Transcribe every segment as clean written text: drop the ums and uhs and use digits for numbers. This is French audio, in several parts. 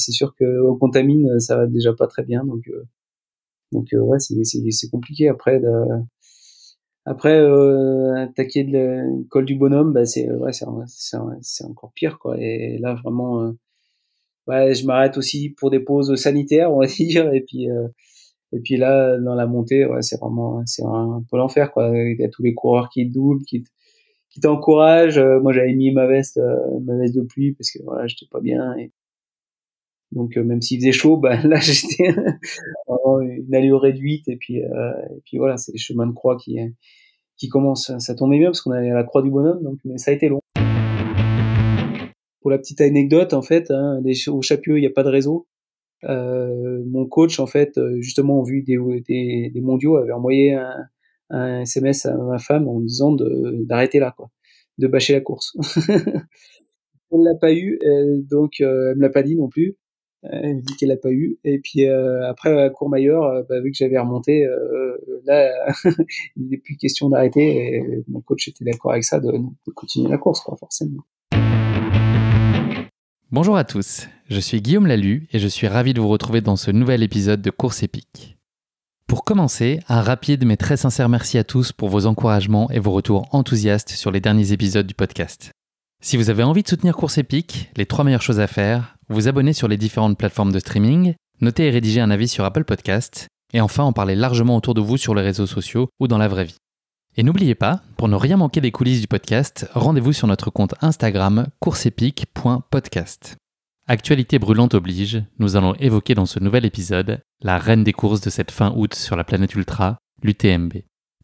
c'est sûr que au Contamine, ça va déjà pas très bien, donc ouais, c'est compliqué après attaquer le col du Bonhomme, bah c'est encore pire quoi. Et là vraiment, ouais, je m'arrête aussi pour des pauses sanitaires, on va dire, et puis là dans la montée, ouais, c'est un peu l'enfer quoi. Il y a tous les coureurs qui doublent, qui t'encouragent. Moi j'avais mis ma veste de pluie parce que voilà, j'étais pas bien. Et donc même s'il faisait chaud, bah là j'étais vraiment une allure réduite. Et puis voilà, c'est les chemins de croix qui commencent. Ça tombait bien parce qu'on allait à la Croix du Bonhomme, donc mais ça a été long. Pour la petite anecdote, en fait, hein, au Chapieux, il n'y a pas de réseau. Mon coach, en fait, justement, en vue des mondiaux, avait envoyé un SMS à ma femme en me disant d'arrêter là, quoi, de bâcher la course. Elle l'a pas eu, donc elle me l'a pas dit non plus. Elle dit qu'elle l'a pas eu. Et puis après à Courmayeur, bah, vu que j'avais remonté, là, il n'est plus question d'arrêter. Et mon coach était d'accord avec ça, de continuer la course, quoi, forcément. Bonjour à tous, je suis Guillaume Lalu et je suis ravi de vous retrouver dans ce nouvel épisode de Course épique. Pour commencer, un rapide mais très sincère merci à tous pour vos encouragements et vos retours enthousiastes sur les derniers épisodes du podcast. Si vous avez envie de soutenir Course épique, les 3 meilleures choses à faire, vous abonner sur les différentes plateformes de streaming, noter et rédiger un avis sur Apple Podcasts, et enfin en parler largement autour de vous sur les réseaux sociaux ou dans la vraie vie. Et n'oubliez pas, pour ne rien manquer des coulisses du podcast, rendez-vous sur notre compte Instagram courseepique.podcast. Actualité brûlante oblige, nous allons évoquer dans ce nouvel épisode la reine des courses de cette fin août sur la planète Ultra, l'UTMB.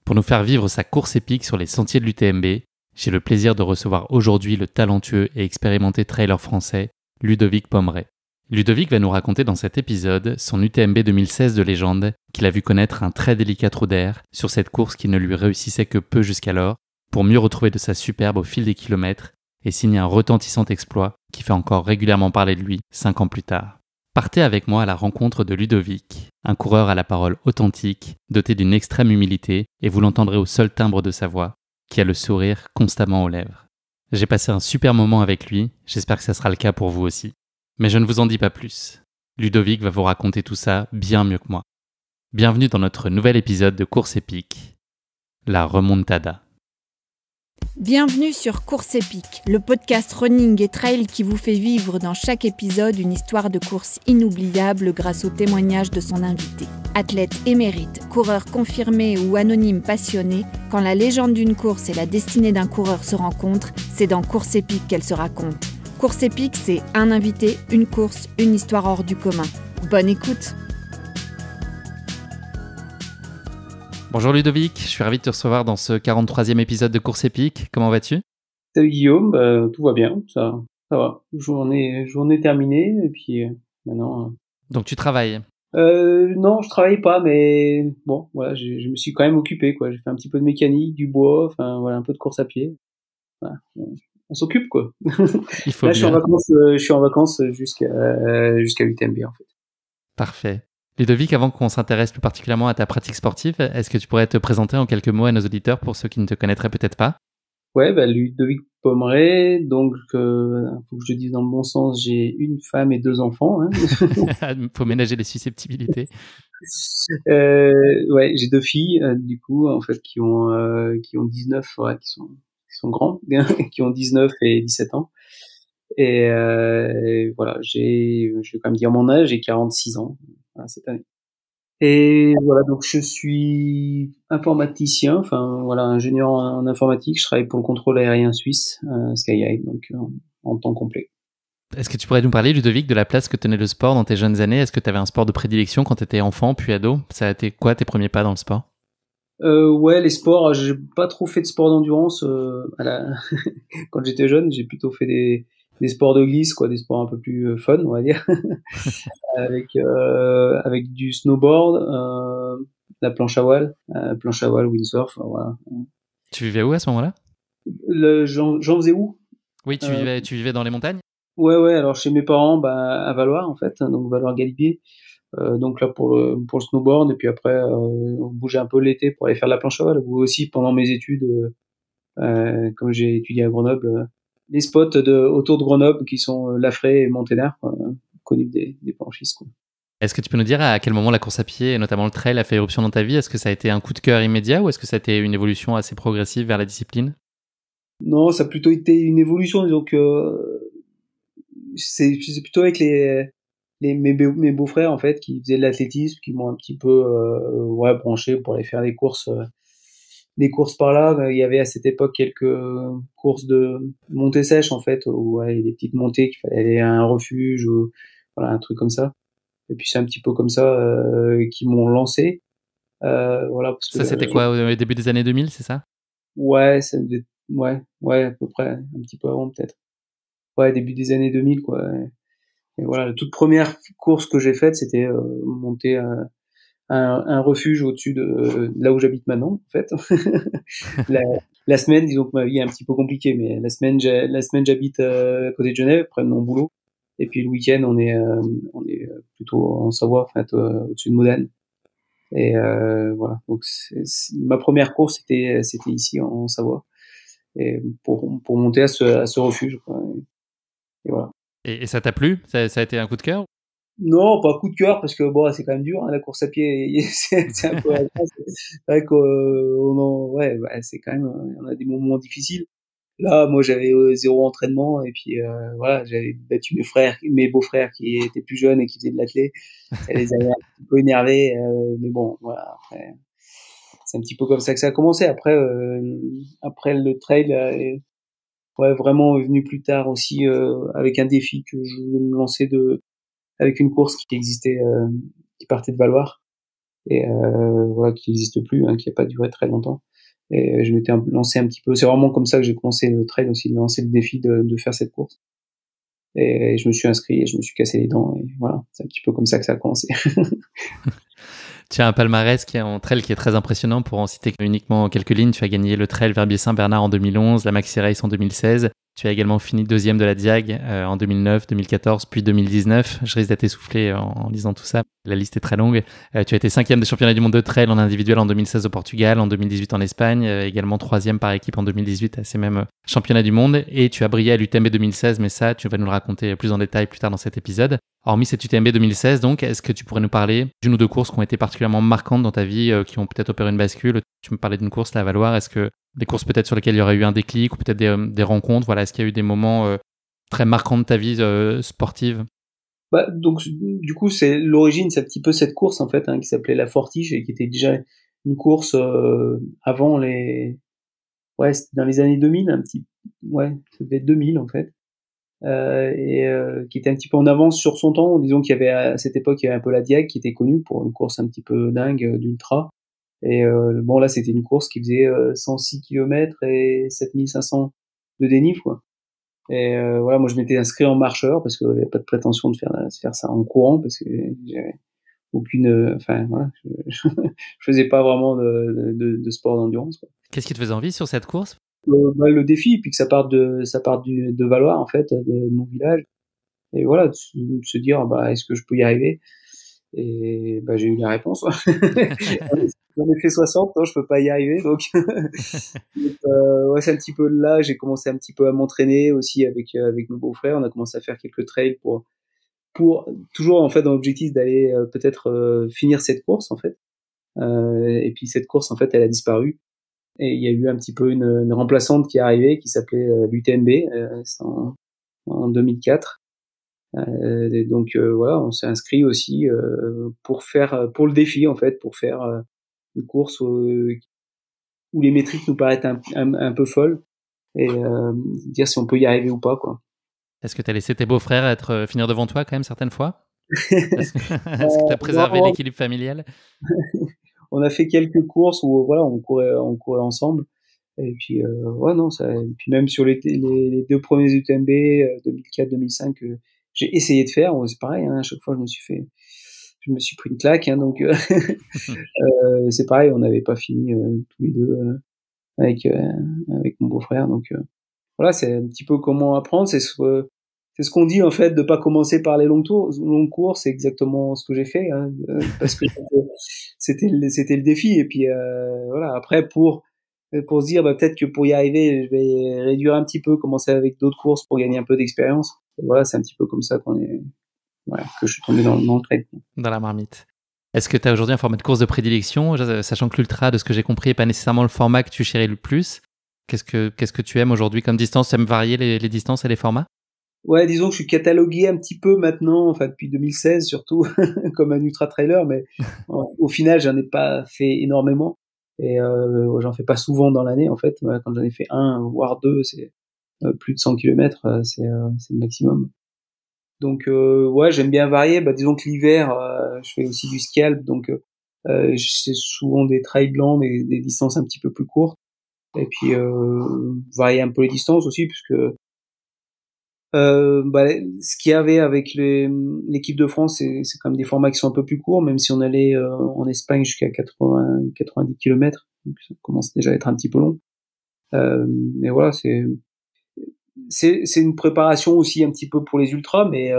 Pour nous faire vivre sa course épique sur les sentiers de l'UTMB, j'ai le plaisir de recevoir aujourd'hui le talentueux et expérimenté trailer français Ludovic Pommeret. Ludovic va nous raconter dans cet épisode son UTMB 2016 de légende qu'il a vu connaître un très délicat trou d'air sur cette course qui ne lui réussissait que peu jusqu'alors, pour mieux retrouver de sa superbe au fil des kilomètres et signer un retentissant exploit qui fait encore régulièrement parler de lui 5 ans plus tard. Partez avec moi à la rencontre de Ludovic, un coureur à la parole authentique, doté d'une extrême humilité, et vous l'entendrez au seul timbre de sa voix, qui a le sourire constamment aux lèvres. J'ai passé un super moment avec lui, j'espère que ça sera le cas pour vous aussi. Mais je ne vous en dis pas plus. Ludovic va vous raconter tout ça bien mieux que moi. Bienvenue dans notre nouvel épisode de Course épique, la remontada. Bienvenue sur Course épique, le podcast running et trail qui vous fait vivre dans chaque épisode une histoire de course inoubliable grâce au témoignage de son invité. Athlète émérite, coureur confirmé ou anonyme passionné, quand la légende d'une course et la destinée d'un coureur se rencontrent, c'est dans Course épique qu'elle se raconte. Course épique, c'est un invité, une course, une histoire hors du commun. Bonne écoute! Bonjour Ludovic, je suis ravi de te recevoir dans ce 43e épisode de Course épique. Comment vas-tu ? Salut Guillaume, tout va bien, ça va. Journée terminée, et puis maintenant... Donc tu travailles ? Non, je travaille pas, mais bon, voilà, je me suis quand même occupé, quoi. J'ai fait un petit peu de mécanique, du bois, enfin voilà, un peu de course à pied. Voilà. On s'occupe, quoi. Il faut Là, bien. je suis en vacances jusqu'à l'UTMB, en fait. Parfait. Ludovic, avant qu'on s'intéresse plus particulièrement à ta pratique sportive, est-ce que tu pourrais te présenter en quelques mots à nos auditeurs pour ceux qui ne te connaîtraient peut-être pas ? Ouais, Ludovic Pommeret, donc faut que je dise dans le bon sens, j'ai une femme et 2 enfants. Hein. Faut ménager les susceptibilités. Ouais, j'ai 2 filles, du coup, en fait, qui ont 19, ouais, qui sont grands, qui ont 19 et 17 ans. Et voilà, je vais quand même dire mon âge, j'ai 46 ans cette année. Et voilà, donc je suis informaticien, enfin voilà, ingénieur en informatique. Je travaille pour le contrôle aérien suisse, Skyeye, donc en temps complet. Est-ce que tu pourrais nous parler, Ludovic, de la place que tenait le sport dans tes jeunes années ? Est-ce que tu avais un sport de prédilection quand tu étais enfant puis ado ? Ça a été quoi tes premiers pas dans le sport ? Ouais, les sports, j'ai pas trop fait de sport d'endurance. Quand j'étais jeune, j'ai plutôt fait des sports de glisse, quoi, des sports un peu plus fun, on va dire, avec du snowboard, la planche à voile, windsurf, voilà. Tu vivais où à ce moment-là ? J'en faisais où ? Oui, tu vivais dans les montagnes ? Ouais, alors chez mes parents, à Valois, en fait, donc Valois-Galibier. Donc là pour le snowboard, et puis après on bougeait un peu l'été pour aller faire de la planche à voile, ou aussi pendant mes études, comme j'ai étudié à Grenoble, les spots autour de Grenoble qui sont Lafray et Monténard, connu des planchistes, quoi. Est-ce que tu peux nous dire à quel moment la course à pied, et notamment le trail, a fait éruption dans ta vie? Est-ce que ça a été un coup de cœur immédiat ou est-ce que ça a été une évolution assez progressive vers la discipline? Non, ça a plutôt été une évolution, disons que c'est plutôt avec mes beaux-frères en fait qui faisaient de l'athlétisme, qui m'ont un petit peu branché pour aller faire des courses par là. Il y avait à cette époque quelques courses de montée sèche en fait, où il y a des petites montées qu'il fallait aller à un refuge ou voilà un truc comme ça. Et puis c'est un petit peu comme ça qui m'ont lancé. Voilà parce Ça, que c'était quoi, au début des années 2000, c'est ça? ouais, ouais à peu près un petit peu avant peut-être. Ouais, début des années 2000 quoi. Et voilà, la toute première course que j'ai faite, c'était monter un refuge au-dessus de là où j'habite maintenant, en fait. la semaine, disons que ma vie est un petit peu compliquée, mais la semaine j'habite à côté de Genève, près de mon boulot. Et puis le week-end, on est plutôt en Savoie, en fait, au-dessus de Modène. Et voilà. Donc ma première course, c'était ici en Savoie, et pour monter à ce refuge, quoi. Et voilà. Et ça t'a plu? Ça a été un coup de cœur? Non, pas coup de cœur parce que bon, c'est quand même dur, hein, la course à pied. C'est un peu. C'est vrai c'est quand même. On a des moments difficiles. Là, moi, j'avais zéro entraînement et puis voilà, j'avais battu mes beaux-frères qui étaient plus jeunes et qui faisaient de l'athlé. Ça les avait un petit peu énervés, mais bon, voilà. Après, c'est un petit peu comme ça que ça a commencé. Après le trail, vraiment est venu plus tard aussi avec un défi que je voulais me lancer avec une course qui existait, qui partait de Valloire et voilà, qui n'existe plus, hein, qui n'a pas duré très longtemps. Et je m'étais lancé un petit peu. C'est vraiment comme ça que j'ai commencé le trail aussi, de lancer le défi de faire cette course. Et je me suis inscrit et je me suis cassé les dents et voilà, c'est un petit peu comme ça que ça a commencé. Tu as un palmarès en trail qui est très impressionnant. Pour en citer uniquement quelques lignes, tu as gagné le trail Verbier-Saint-Bernard en 2011, la Maxi Race en 2016. Tu as également fini deuxième de la Diag en 2009, 2014, puis 2019. Je risque d'être essoufflé en lisant tout ça. La liste est très longue. Tu as été cinquième des championnats du monde de trail en individuel en 2016 au Portugal, en 2018 en Espagne, également troisième par équipe en 2018 à ces mêmes championnats du monde. Et tu as brillé à l'UTMB 2016, mais ça, tu vas nous le raconter plus en détail plus tard dans cet épisode. Hormis cette UTMB 2016, donc, est-ce que tu pourrais nous parler d'une ou deux courses qui ont été particulièrement marquantes dans ta vie, qui ont peut-être opéré une bascule? Tu me parlais d'une course, la Valloire. Est-ce que des courses peut-être sur lesquelles il y aurait eu un déclic ou peut-être des rencontres? Voilà, est-ce qu'il y a eu des moments très marquants de ta vie sportive? Bah, donc, du coup, l'origine, c'est un petit peu cette course, en fait, hein, qui s'appelait la Fortige et qui était déjà une course avant c'était dans les années 2000, ça devait être 2000, en fait. Qui était un petit peu en avance sur son temps. Disons qu'il y avait à cette époque, il y avait un peu la Diag qui était connue pour une course un petit peu dingue d'ultra. Et bon, là, c'était une course qui faisait 106 km et 7500 de dénive, quoi. Et voilà, moi je m'étais inscrit en marcheur parce que j'avais pas de prétention de faire ça en courant parce que j'avais aucune, enfin voilà, je faisais pas vraiment de sport d'endurance, quoi. Qu'est-ce qui te faisait envie sur cette course? Le défi, puis que ça part de Valloire en fait, de mon village, et voilà, de se dire est-ce que je peux y arriver? Et j'ai eu la réponse. J'en ai fait 60, non, je peux pas y arriver, donc c'est un petit peu là, j'ai commencé un petit peu à m'entraîner aussi avec mon beau-frère. On a commencé à faire quelques trails pour toujours en fait dans l'objectif d'aller peut-être finir cette course en fait. Et puis cette course en fait, elle a disparu. Et il y a eu un petit peu une remplaçante qui est arrivée, qui s'appelait l'UTMB, c'était en 2004. Donc voilà, on s'est inscrit aussi pour le défi en fait, pour faire une course où les métriques nous paraissent un peu folles et dire si on peut y arriver ou pas, quoi. Est-ce que tu as laissé tes beaux-frères finir devant toi quand même certaines fois? Est-ce que tu as préservé l'équilibre familial? On a fait quelques courses où voilà, on courait ensemble. Et puis non, ça, et puis même sur les deux premiers UTMB 2004-2005 que j'ai essayé de faire, c'est pareil, hein, à chaque fois je me suis pris une claque, hein, donc c'est pareil, on n'avait pas fini tous les deux avec mon beau-frère, donc voilà, c'est un petit peu comment apprendre, c'est ce qu'on dit en fait, de pas commencer par les longues courses, c'est exactement ce que j'ai fait, hein, parce que c'était le défi, et puis voilà, après pour se dire peut-être que pour y arriver je vais réduire un petit peu, commencer avec d'autres courses pour gagner un peu d'expérience, et voilà, c'est un petit peu comme ça voilà, que je suis tombé dans le trail. Dans la marmite. Est-ce que tu as aujourd'hui un format de course de prédilection, sachant que l'ultra, de ce que j'ai compris, n'est pas nécessairement le format que tu chéris le plus? Qu'est-ce que tu aimes aujourd'hui comme distance? Tu aimes varier les distances et les formats? Ouais, disons que je suis catalogué un petit peu maintenant, enfin depuis 2016 surtout, comme un ultra-trailer, mais au final, j'en ai pas fait énormément. Et j'en fais pas souvent dans l'année, en fait. Quand j'en ai fait un, voire deux, c'est plus de 100 km, c'est le maximum. Donc ouais, j'aime bien varier. Disons que l'hiver, je fais aussi du ski alp, donc c'est souvent des trails blancs, des distances un petit peu plus courtes. Et puis varier un peu les distances aussi, puisque ce qu'il y avait avec l'équipe de France, c'est quand même des formats qui sont un peu plus courts, même si on allait en Espagne jusqu'à 90 km, donc ça commence déjà à être un petit peu long. Mais voilà, c'est une préparation aussi un petit peu pour les ultras, mais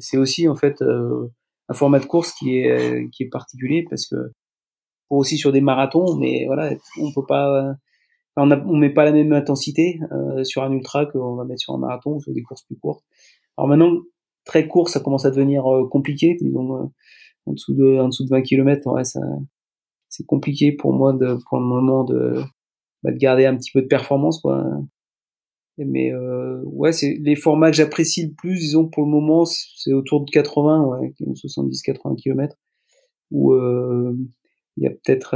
c'est aussi en fait un format de course qui est particulier, parce que aussi sur des marathons, mais voilà, on peut pas, on met pas la même intensité sur un ultra qu'on va mettre sur un marathon ou sur des courses plus courtes. Alors maintenant, très court, ça commence à devenir compliqué, disons en dessous de 20 km, ouais, ça c'est compliqué pour moi pour le moment de garder un petit peu de performance, quoi. Mais ouais, c'est les formats que j'apprécie le plus, disons, pour le moment, c'est autour de 80, ouais, 70-80 km, où il y a peut-être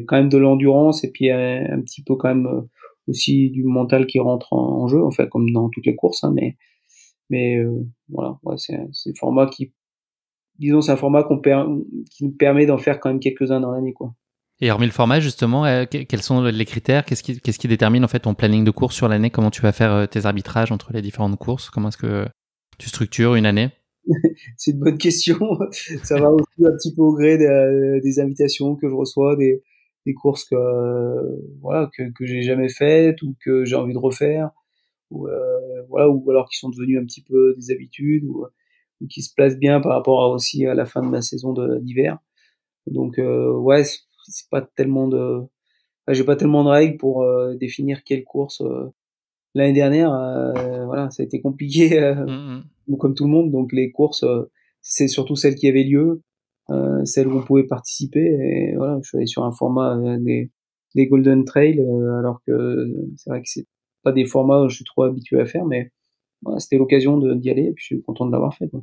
quand même de l'endurance, et puis un petit peu quand même aussi du mental qui rentre en jeu, enfin comme dans toutes les courses, hein, mais voilà, ouais, c'est un format disons, c'est un format qui nous permet d'en faire quand même quelques-uns dans l'année, quoi. Et hormis le format, justement, quels sont les critères? Qu'est-ce qui détermine en fait ton planning de course sur l'année? Comment tu vas faire tes arbitrages entre les différentes courses? Comment est-ce que tu structures une année? C'est une bonne question. Ça va aussi un petit peu au gré des invitations que je reçois, des courses voilà, que j'ai jamais faites ou que j'ai envie de refaire, ou voilà, ou alors qui sont devenues un petit peu des habitudes, ou qui se placent bien par rapport aussi à la fin de ma saison d'hiver. Donc ouais, c'est pas tellement j'ai pas tellement de règles pour définir quelle course. L'année dernière, voilà, ça a été compliqué, comme tout le monde. Donc les courses, c'est surtout celles qui avaient lieu, celles où on pouvait participer. Et voilà, je suis allé sur un format des Golden Trail, alors que c'est vrai que c'est pas des formats où je suis trop habitué à faire, mais voilà, c'était l'occasion d'y aller, et puis je suis content de l'avoir fait, quoi.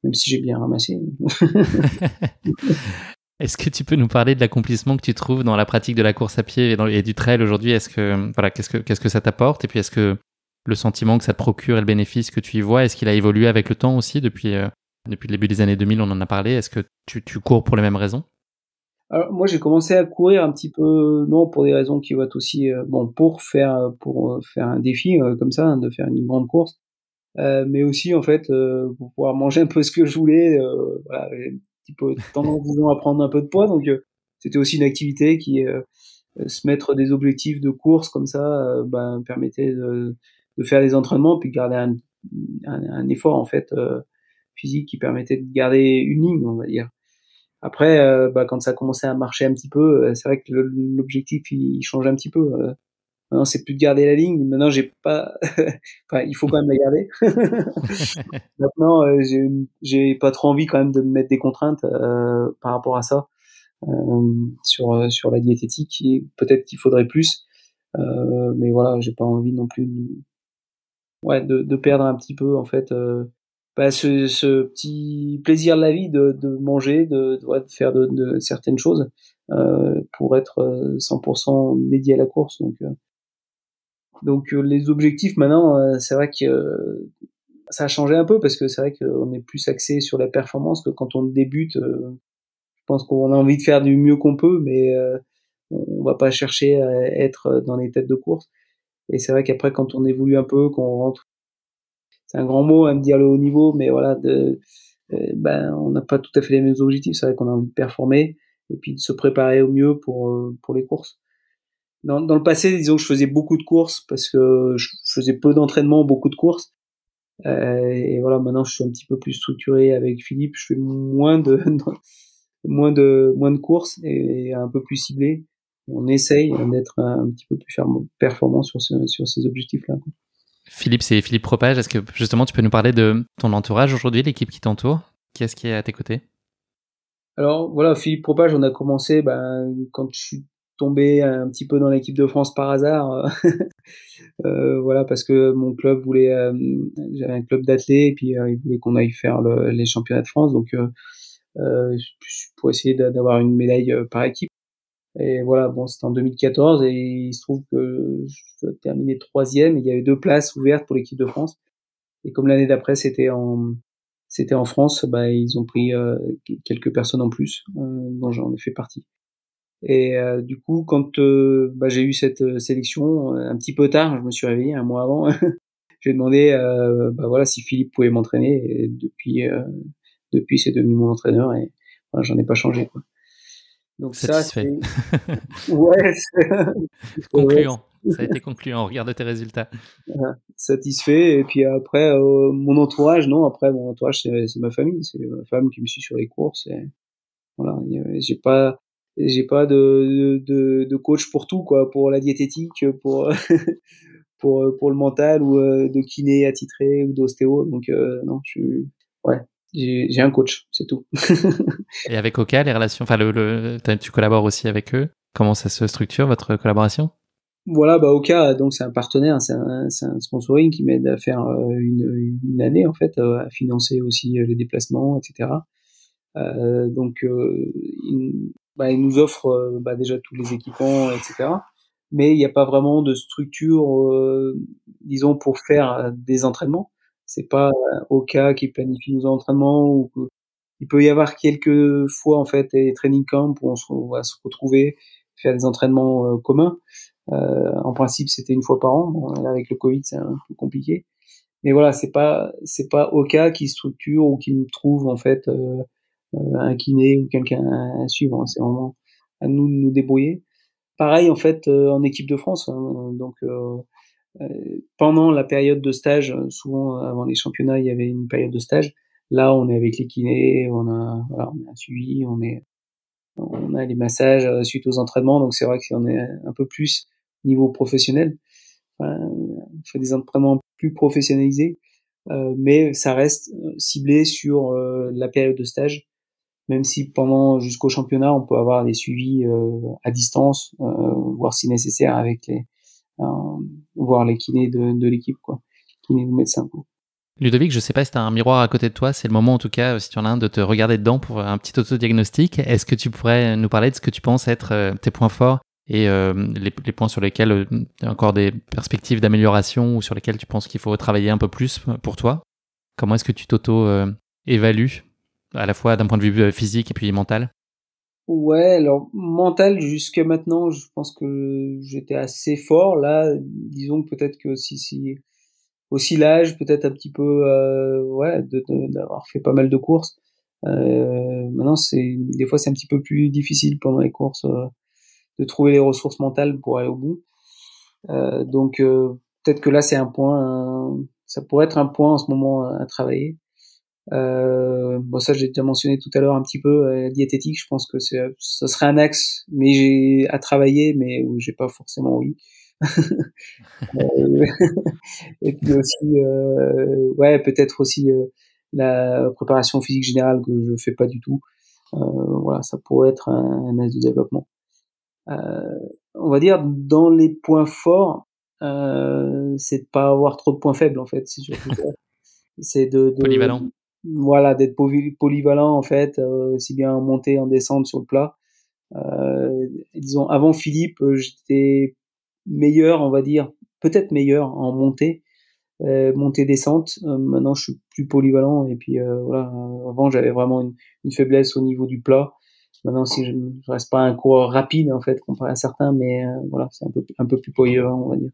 Même si j'ai bien ramassé. Est-ce que tu peux nous parler de l'accomplissement que tu trouves dans la pratique de la course à pied et du trail aujourd'hui? Est-ce que, voilà, qu'est-ce que ça t'apporte? Et puis, est-ce que le sentiment que ça te procure et le bénéfice que tu y vois, est-ce qu'il a évolué avec le temps aussi depuis le début des années 2000, on en a parlé? Est-ce que tu cours pour les mêmes raisons? Alors, moi, j'ai commencé à courir un petit peu, non, pour des raisons qui vont être aussi, pour faire un défi, comme ça, hein, de faire une grande course. Mais aussi, en fait, pour pouvoir manger un peu ce que je voulais, voilà, petit peu tendance, disons, à prendre un peu de poids, donc c'était aussi une activité qui se mettre des objectifs de course comme ça permettait de faire des entraînements, puis de garder un effort en fait physique qui permettait de garder une ligne, on va dire. Après quand ça commençait à marcher un petit peu, c'est vrai que l'objectif il change un petit peu. Maintenant, c'est plus de garder la ligne. Maintenant, j'ai pas. Enfin, il faut quand même la garder. Maintenant, j'ai pas trop envie quand même de me mettre des contraintes par rapport à ça sur la diététique. Et peut-être qu'il faudrait plus, mais voilà, j'ai pas envie non plus de perdre un petit peu en fait ce petit plaisir de la vie de manger, de faire de certaines choses pour être 100% dédié à la course. Donc les objectifs maintenant, c'est vrai que ça a changé un peu, parce que c'est vrai qu'on est plus axé sur la performance que quand on débute. Je pense qu'on a envie de faire du mieux qu'on peut, mais on va pas chercher à être dans les têtes de course. Et c'est vrai qu'après, quand on évolue un peu, qu'on rentre, c'est un grand mot à me dire le haut niveau, mais voilà, on n'a pas tout à fait les mêmes objectifs. C'est vrai qu'on a envie de performer et puis de se préparer au mieux pour les courses. Dans le passé, disons que je faisais beaucoup de courses parce que je faisais peu d'entraînement, beaucoup de courses. Et voilà, maintenant je suis un petit peu plus structuré avec Philippe. Je fais moins de courses et un peu plus ciblé. On essaye d'être un petit peu plus performant sur ces objectifs-là. Philippe, c'est Philippe Propage. Est-ce que justement tu peux nous parler de ton entourage aujourd'hui, l'équipe qui t'entoure? Qui est-ce qui est à tes côtés? Alors voilà, Philippe Propage, on a commencé quand je suis tombé un petit peu dans l'équipe de France par hasard. Voilà, parce que mon club voulait, j'avais un club d'athlètes et puis il voulait qu'on aille faire les championnats de France, donc pour essayer d'avoir une médaille par équipe. Et voilà, bon, c'était en 2014 et il se trouve que je terminais 3e. Il y avait 2 places ouvertes pour l'équipe de France. Et comme l'année d'après c'était en France, ils ont pris quelques personnes en plus, dont j'en ai fait partie. Et du coup, quand j'ai eu cette sélection, un petit peu tard, je me suis réveillé un mois avant. J'ai demandé, voilà, si Philippe pouvait m'entraîner. Et depuis, c'est devenu mon entraîneur et voilà, j'en ai pas changé, quoi. Donc Satisfait. Ouais. Concluant. Ça a été concluant. Regarde tes résultats. Voilà, satisfait. Et puis après, mon entourage, non. Après, mon entourage, c'est ma famille, c'est ma femme qui me suit sur les courses. Et voilà, j'ai pas de coach pour tout, quoi, pour la diététique, pour pour le mental ou de kiné attitré ou d'ostéo. Donc non, ouais, j'ai un coach, c'est tout. Et avec Oka, les relations, enfin tu collabores aussi avec eux. Comment ça se structure, votre collaboration? Voilà, Oka, donc c'est un partenaire, c'est un sponsoring qui m'aide à faire une année en fait, à financer aussi les déplacements, etc. Donc il nous offre déjà tous les équipements, etc. Mais il n'y a pas vraiment de structure, disons, pour faire des entraînements. C'est pas Oka qui planifie nos entraînements, ou il peut y avoir quelques fois en fait des training camps où on va se retrouver, faire des entraînements communs. En principe, c'était une fois par an. Bon, là, avec le Covid, c'est un peu compliqué. Mais voilà, c'est pas Oka qui structure ou qui me trouve en fait un kiné ou quelqu'un à suivre. C'est vraiment à nous de nous débrouiller. Pareil en fait en équipe de France. Donc pendant la période de stage, souvent avant les championnats, il y avait une période de stage. Là, on est avec les kinés, on a un suivi, on a les massages suite aux entraînements. Donc c'est vrai qu'on est un peu plus niveau professionnel. On fait des entraînements plus professionnalisés, mais ça reste ciblé sur la période de stage. Même si jusqu'au championnat, on peut avoir des suivis à distance, voire si nécessaire avec voir les kinés de l'équipe, quoi, kinés ou médecins, quoi. Ludovic, je sais pas si tu as un miroir à côté de toi, c'est le moment en tout cas, si tu en as un, de te regarder dedans pour un petit autodiagnostic. Est-ce que tu pourrais nous parler de ce que tu penses être tes points forts et les points sur lesquels tu as encore des perspectives d'amélioration ou sur lesquels tu penses qu'il faut travailler un peu plus pour toi? Comment est-ce que tu t'auto-évalues à la fois d'un point de vue physique et puis mental? Ouais, alors mental, jusqu'à maintenant, je pense que j'étais assez fort. Là, disons que peut-être que si aussi l'âge, peut-être un petit peu, ouais, d'avoir fait pas mal de courses. Maintenant, des fois, c'est un petit peu plus difficile pendant les courses de trouver les ressources mentales pour aller au bout. Donc, peut-être que là, c'est un point, ça pourrait être un point en ce moment à travailler. Ça, j'ai déjà mentionné tout à l'heure un petit peu, la diététique. Je pense que ça serait un axe, mais j'ai à travailler, mais où j'ai pas forcément envie. Et puis aussi, ouais, peut-être aussi la préparation physique générale que je fais pas du tout. Voilà, ça pourrait être un axe de développement. On va dire dans les points forts, c'est de pas avoir trop de points faibles en fait. C'est surtout ça. C'est Polyvalent. voilà, d'être polyvalent en fait, aussi bien en montée, en descente sur le plat. Disons avant Philippe, j'étais meilleur, on va dire, peut-être meilleur en montée, descente. Maintenant, je suis plus polyvalent et puis voilà. Avant, j'avais vraiment une faiblesse au niveau du plat. Maintenant, si je reste pas un coureur rapide en fait comparé à certains, mais voilà, c'est un peu plus polyvalent, on va dire.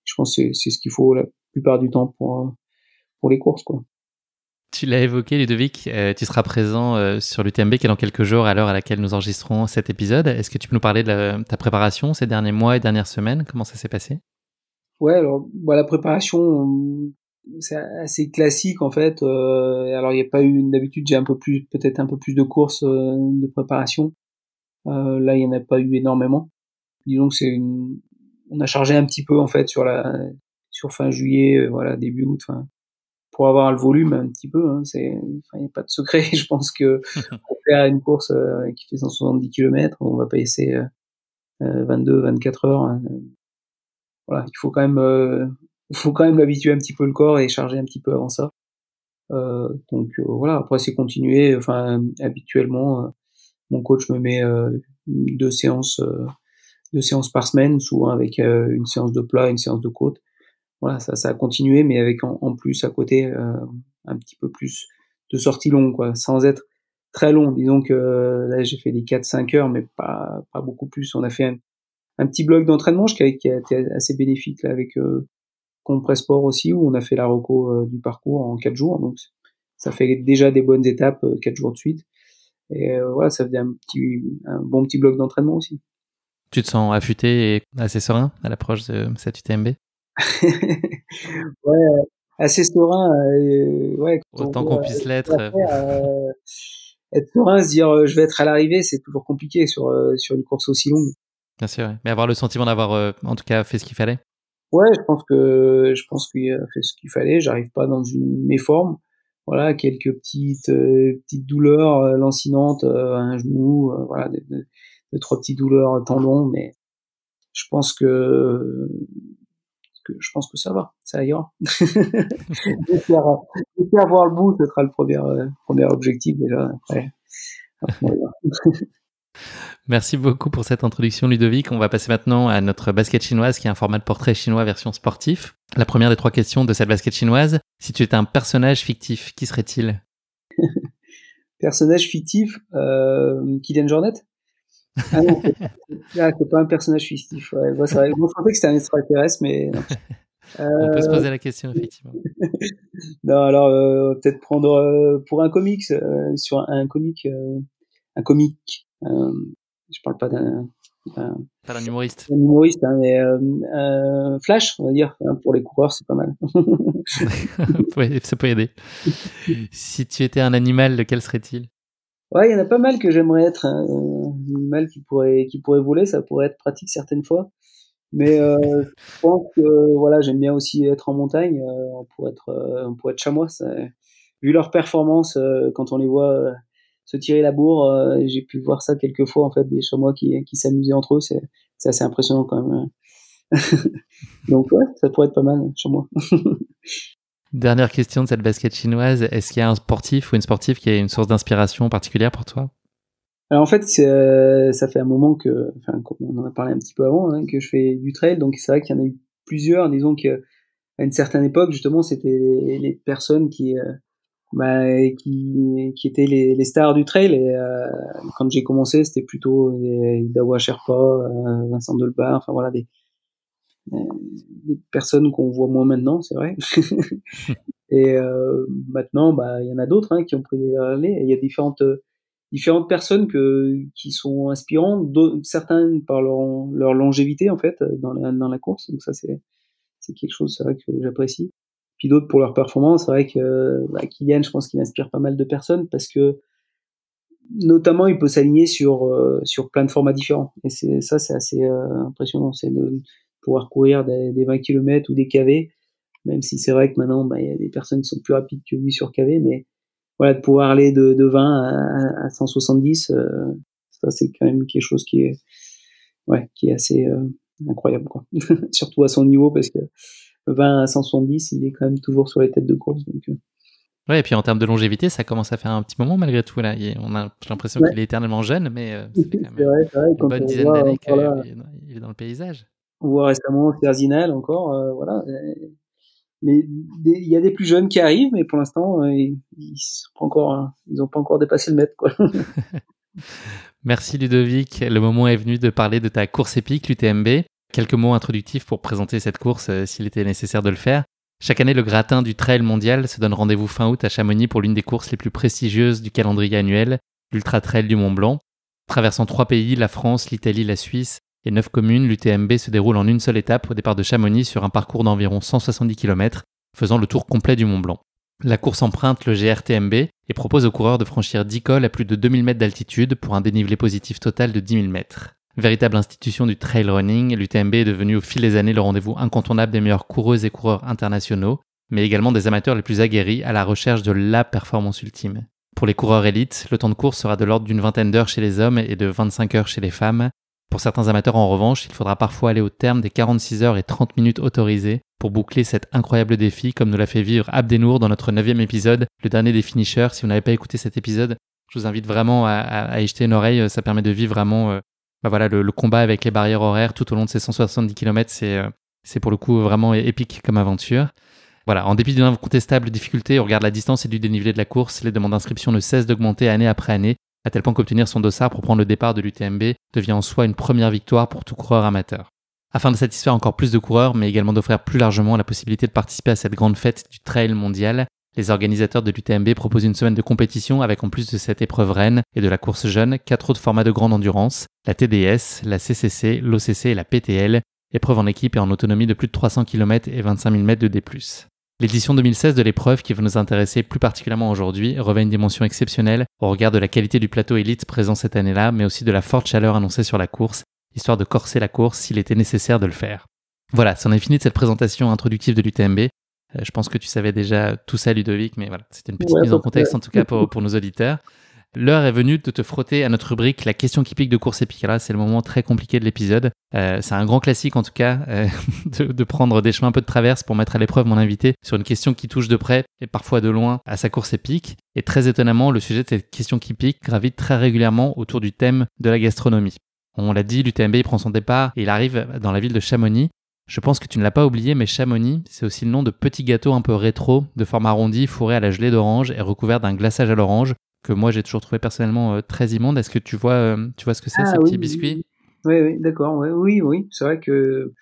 Je pense que c'est ce qu'il faut la plupart du temps pour les courses, quoi. Tu l'as évoqué, Ludovic, tu seras présent sur l'UTMB qui est dans quelques jours à l'heure à laquelle nous enregistrons cet épisode. Est-ce que tu peux nous parler de ta préparation ces derniers mois et dernières semaines? Comment ça s'est passé? Ouais, alors la préparation, c'est assez classique en fait. Alors il n'y a pas eu d'habitude, j'ai peut-être un peu plus de courses de préparation. Là, il y en a pas eu énormément. Disons que on a chargé un petit peu en fait sur fin juillet, voilà, début août, pour avoir le volume un petit peu. Hein, il n'y a pas de secret. Je pense que pour faire une course qui fait 170 km, on va pas essayer 22-24 heures. Hein. Voilà, il faut quand même l'habituer un petit peu le corps et charger un petit peu avant ça. Donc voilà, après c'est continuer. Enfin, habituellement, mon coach me met 2 séances par semaine, souvent avec une séance de plat, une séance de côte. Voilà, ça a continué, mais avec en plus à côté un petit peu plus de sorties longues, quoi, sans être très long. Disons que là j'ai fait des 4-5 heures, mais pas beaucoup plus. On a fait un petit bloc d'entraînement qui a été assez bénéfique là avec Compressport aussi, où on a fait la reco du parcours en 4 jours. Donc ça fait déjà des bonnes étapes 4 jours de suite. Et voilà, ça faisait un bon petit bloc d'entraînement aussi. Tu te sens affûté et assez serein à l'approche de cette UTMB? Ouais, assez serein. Ouais, autant qu'on puisse l'être. Être serein, se dire je vais être à l'arrivée, c'est toujours compliqué sur une course aussi longue. Bien sûr, ouais. Mais avoir le sentiment d'avoir en tout cas fait ce qu'il fallait. Ouais, je pense qu'il a fait ce qu'il fallait. J'arrive pas dans une méforme. Voilà, quelques petites douleurs lancinantes, un genou, voilà, deux, trois petites douleurs tendons, mais je pense que ça va, ça ira. J'espère voir le bout, ce sera le premier objectif déjà. Après Merci beaucoup pour cette introduction, Ludovic. On va passer maintenant à notre basket chinoise, qui est un format de portrait chinois version sportif. La première des 3 questions de cette basket chinoise: si tu étais un personnage fictif, qui serait-il? Personnage fictif, Kylian Jornet? Ah non, c'est pas un personnage fictif. Ouais, moi, je pensais que c'était un extraterrestre, mais non. On peut se poser la question, effectivement. Non, alors peut-être prendre pour un comics sur un comique. Je parle pas d'un humoriste. Un humoriste, hein, mais Flash, on va dire. Hein, pour les coureurs, c'est pas mal. Ça peut aider. Si tu étais un animal, lequel serait-il? Ouais, il y en a pas mal que j'aimerais être. Hein. Un animal qui pourrait voler, ça pourrait être pratique certaines fois. Mais je pense que voilà, j'aime bien aussi être en montagne. On pourrait être chamois. Vu leur performance, quand on les voit se tirer la bourre, j'ai pu voir ça quelques fois en fait, des chamois qui s'amusaient entre eux. C'est assez impressionnant quand même. Donc ouais, ça pourrait être pas mal, chamois. Dernière question de cette basket chinoise: est-ce qu'il y a un sportif ou une sportive qui a une source d'inspiration particulière pour toi? Alors en fait, ça fait un moment comme on en a parlé un petit peu avant, hein, que je fais du trail, donc c'est vrai qu'il y en a eu plusieurs. Disons qu'à une certaine époque, justement, c'était les personnes qui étaient les stars du trail. Et quand j'ai commencé, c'était plutôt des Dawa Sherpa, Vincent Delbar, enfin voilà, des personnes qu'on voit moins maintenant, c'est vrai. Et maintenant, il y en a d'autres qui ont pris les relais. Il y a différentes personnes qui sont inspirantes, certains par leur longévité en fait dans la course. Donc ça c'est quelque chose, c'est vrai, que j'apprécie. Puis d'autres pour leur performance. C'est vrai que Kylian, je pense qu'il inspire pas mal de personnes parce que notamment il peut s'aligner sur plein de formats différents. Et c'est assez impressionnant, c'est de pouvoir courir des 20 km ou des KV, même si c'est vrai que maintenant il y a des personnes qui sont plus rapides que lui sur KV, mais voilà, de pouvoir aller de 20 à 170, ça c'est quand même quelque chose qui est assez incroyable, quoi. Surtout à son niveau, parce que 20 à 170, il est quand même toujours sur les têtes de course. Donc, ouais, et puis en termes de longévité, ça commence à faire un petit moment malgré tout. Là. J'ai l'impression qu'il est éternellement jeune, mais ça fait quand même une bonne dizaine d'années qu'il est dans le paysage. On voit récemment Ferzinal encore, voilà. Mais il y a des plus jeunes qui arrivent, mais pour l'instant, ils ont pas encore dépassé le mètre, quoi. Merci Ludovic. Le moment est venu de parler de ta course épique, l'UTMB. Quelques mots introductifs pour présenter cette course, s'il était nécessaire de le faire. Chaque année, le gratin du trail mondial se donne rendez-vous fin août à Chamonix pour l'une des courses les plus prestigieuses du calendrier annuel, l'Ultra Trail du Mont Blanc. Traversant 3 pays, la France, l'Italie, la Suisse et 9 communes, l'UTMB se déroule en une seule étape au départ de Chamonix sur un parcours d'environ 170 km, faisant le tour complet du Mont Blanc. La course emprunte le GRTMB et propose aux coureurs de franchir 10 cols à plus de 2000 mètres d'altitude pour un dénivelé positif total de 10 000 mètres. Véritable institution du trail running, l'UTMB est devenue au fil des années le rendez-vous incontournable des meilleures coureuses et coureurs internationaux. mais également des amateurs les plus aguerris à la recherche de la performance ultime. Pour les coureurs élites, le temps de course sera de l'ordre d'une vingtaine d'heures chez les hommes et de 25 heures chez les femmes. Pour certains amateurs en revanche, il faudra parfois aller au terme des 46 heures et 30 minutes autorisées pour boucler cet incroyable défi comme nous l'a fait vivre Abdenour dans notre 9e épisode, le dernier des finishers. Si vous n'avez pas écouté cet épisode, je vous invite vraiment à y jeter une oreille, ça permet de vivre vraiment le combat avec les barrières horaires tout au long de ces 170 km, c'est pour le coup vraiment épique comme aventure. Voilà, en dépit d'une incontestable difficulté, on regarde la distance et du dénivelé de la course, les demandes d'inscription ne cessent d'augmenter année après année, à tel point qu'obtenir son dossard pour prendre le départ de l'UTMB devient en soi une première victoire pour tout coureur amateur. Afin de satisfaire encore plus de coureurs, mais également d'offrir plus largement la possibilité de participer à cette grande fête du trail mondial, les organisateurs de l'UTMB proposent une semaine de compétition avec en plus de cette épreuve reine et de la course jeune, 4 autres formats de grande endurance, la TDS, la CCC, l'OCC et la PTL, épreuve en équipe et en autonomie de plus de 300 km et 25 000 mètres de D+. L'édition 2016 de l'épreuve qui va nous intéresser plus particulièrement aujourd'hui revêt une dimension exceptionnelle au regard de la qualité du plateau élite présent cette année-là, mais aussi de la forte chaleur annoncée sur la course, histoire de corser la course s'il était nécessaire de le faire. Voilà, c'en est fini de cette présentation introductive de l'UTMB. Je pense que tu savais déjà tout ça, Ludovic, mais voilà, c'était une petite mise en contexte en tout cas pour nos auditeurs. L'heure est venue de te frotter à notre rubrique La question qui pique de course épique. Là, c'est le moment très compliqué de l'épisode. C'est un grand classique en tout cas de prendre des chemins un peu de traverse pour mettre à l'épreuve mon invité sur une question qui touche de près et parfois de loin à sa course épique. Et très étonnamment, le sujet de cette question qui pique gravite très régulièrement autour du thème de la gastronomie. On l'a dit, l'UTMB il prend son départ et il arrive dans la ville de Chamonix. Je pense que tu ne l'as pas oublié, mais Chamonix, c'est aussi le nom de petits gâteaux un peu rétro, de forme arrondie, fourrés à la gelée d'orange et recouverts d'un glaçage à l'orange, que moi j'ai toujours trouvé personnellement très immonde. Est-ce que tu vois ce que c'est, ces petits biscuits ? Oui, d'accord. Oui. C'est vrai que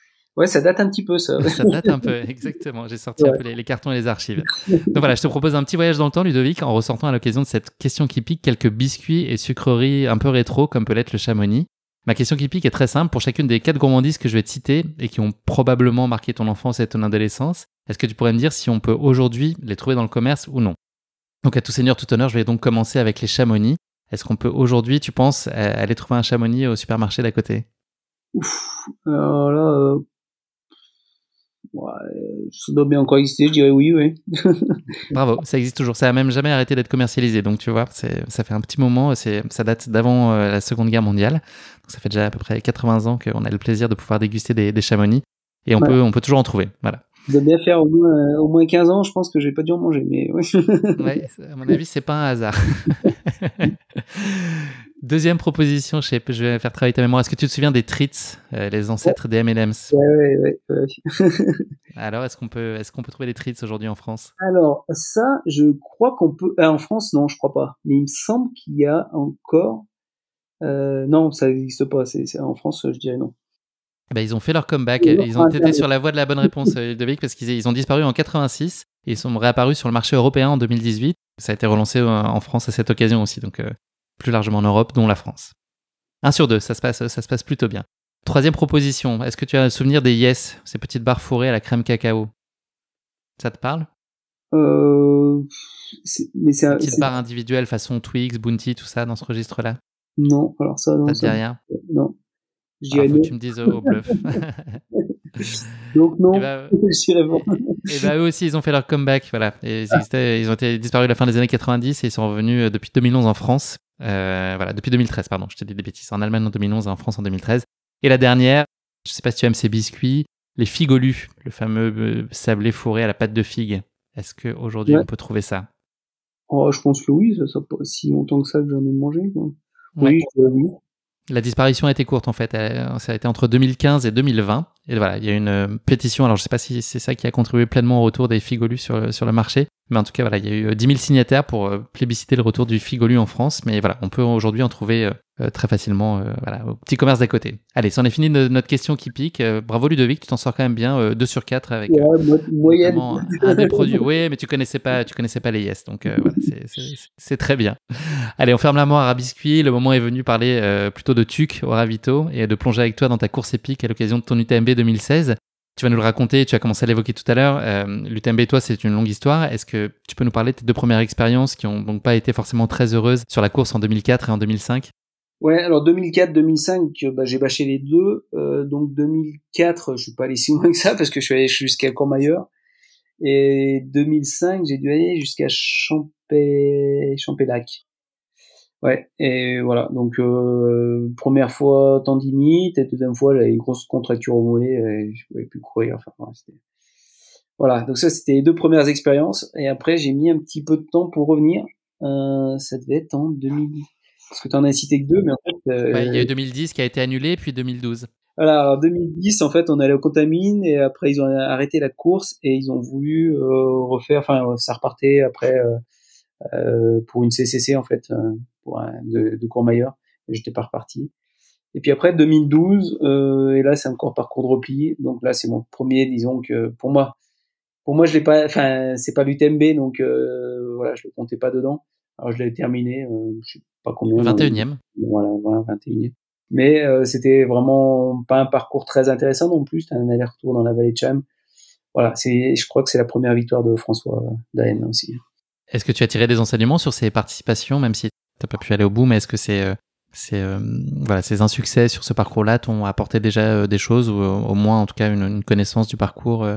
ça date un petit peu, ça. Ça date un peu, exactement. J'ai sorti un peu les cartons et les archives. Donc voilà, je te propose un petit voyage dans le temps, Ludovic, en ressortant à l'occasion de cette question qui pique quelques biscuits et sucreries un peu rétro, comme peut l'être le Chamonix. Ma question qui pique est très simple. Pour chacune des 4 gourmandises que je vais te citer et qui ont probablement marqué ton enfance et ton adolescence, est-ce que tu pourrais me dire si on peut aujourd'hui les trouver dans le commerce ou non ? Donc à tout seigneur, tout honneur, je vais donc commencer avec les Chamonix. Est-ce qu'on peut aujourd'hui, tu penses, aller trouver un Chamonix au supermarché d'à côté ? Alors là, ça doit bien encore exister, je dirais oui. Bravo, ça existe toujours. Ça a même jamais arrêté d'être commercialisé. Donc tu vois, ça fait un petit moment. Ça date d'avant la Seconde Guerre mondiale. Donc ça fait déjà à peu près 80 ans qu'on a le plaisir de pouvoir déguster des Chamonix. Et on peut toujours en trouver. Voilà. Ça doit bien faire au moins 15 ans, je pense que j'ai pas dû en manger, mais ouais. Ouais, à mon avis, c'est pas un hasard. Deuxième proposition, je vais faire travailler ta mémoire. Est-ce que tu te souviens des Treats, les ancêtres des M&M's ? Ouais. Alors, est-ce qu'on peut trouver des Treats aujourd'hui en France ? Alors, ça, je crois qu'on peut... en France, non, je crois pas. Mais il me semble qu'il y a encore... non, ça n'existe pas. C'est en France, je dirais non. Ils ont fait leur comeback. Ils ont été sur la voie de la bonne réponse, Ludovic, parce qu'ils ont disparu en 86 et ils sont réapparus sur le marché européen en 2018. Ça a été relancé en France à cette occasion aussi, donc plus largement en Europe, dont la France. 1 sur 2, ça se passe plutôt bien. Troisième proposition, est-ce que tu as un souvenir des Yes, ces petites barres fourrées à la crème cacao ? Ça te parle ? Petites barres individuelles façon Twix, Bounty, tout ça, dans ce registre-là ? Non, alors ça, non. Ça te dit rien ? Non. Faut que tu me dises au bluff. Donc non, je dirais bon. Et eux aussi, ils ont fait leur comeback. Voilà. Et ils ont été disparus à la fin des années 90 et ils sont revenus depuis 2011 en France. Depuis 2013, pardon, je te dis des bêtises. En Allemagne en 2011 et en France en 2013. Et la dernière, je sais pas si tu aimes ces biscuits, les figolus, le fameux sablé fourré à la pâte de figue. Est-ce qu'aujourd'hui on peut trouver ça ? Je pense que oui, ça pas si longtemps que ça que j'en ai mangé. Quoi. Ouais. Oui. La disparition a été courte en fait, ça a été entre 2015 et 2020. Et voilà, il y a une pétition, alors je sais pas si c'est ça qui a contribué pleinement au retour des figolus sur le marché, mais en tout cas voilà, il y a eu 10 000 signataires pour plébisciter le retour du figolu en France, mais voilà, on peut aujourd'hui en trouver très facilement au petit commerce d'à côté. Allez, c'en est fini de notre question qui pique. Bravo Ludovic, tu t'en sors quand même bien, 2 sur 4 avec moyenne. Un des produits. Oui, mais tu connaissais pas les Yes, donc voilà, c'est très bien. Allez, on ferme la moire à biscuit. Le moment est venu parler plutôt de tuc au ravito et de plonger avec toi dans ta course épique à l'occasion de ton UTMB 2016. Tu vas nous le raconter, tu as commencé à l'évoquer tout à l'heure. L'UTMB, toi, c'est une longue histoire. Est-ce que tu peux nous parler de tes 2 premières expériences qui ont donc pas été forcément très heureuses sur la course en 2004 et en 2005 ? Ouais, alors 2004-2005, j'ai bâché les 2. Donc 2004, je suis pas allé si loin que ça parce que je suis allé jusqu'à Courmayeur. Et 2005, j'ai dû aller jusqu'à Champélac. Ouais, et voilà. Donc, première fois tendinite, et deuxième fois, j'avais une grosse contracture au mollet, et je pouvais plus courir. Enfin, ouais, voilà. Donc ça, c'était les 2 premières expériences. Et après, j'ai mis un petit peu de temps pour revenir. Ça devait être en 2000. Parce que t'en as cité que 2, mais en fait, Ouais, il y a eu 2010 qui a été annulé, puis 2012. voilà, alors 2010, en fait, on allait au Contamine et après ils ont arrêté la course et ils ont voulu refaire. Enfin, ça repartait après pour une CCC en fait, pour de Courmayeur. Et j'étais pas reparti. Et puis après 2012, et là c'est encore parcours de repli. Donc là c'est mon premier, disons que pour moi je l'ai pas. Enfin, c'est pas l'UTMB, donc voilà, je le comptais pas dedans. Alors je l'ai terminé, je sais pas combien. 21e. Voilà, 21e. Mais c'était vraiment pas un parcours très intéressant non plus. C'était un aller-retour dans la vallée de Cham. Voilà, je crois que c'est la première victoire de François Daen aussi. Est-ce que tu as tiré des enseignements sur ces participations, même si t'as pas pu aller au bout, mais est-ce que voilà, ces insuccès sur ce parcours-là t'ont apporté déjà des choses, ou au moins en tout cas une connaissance du parcours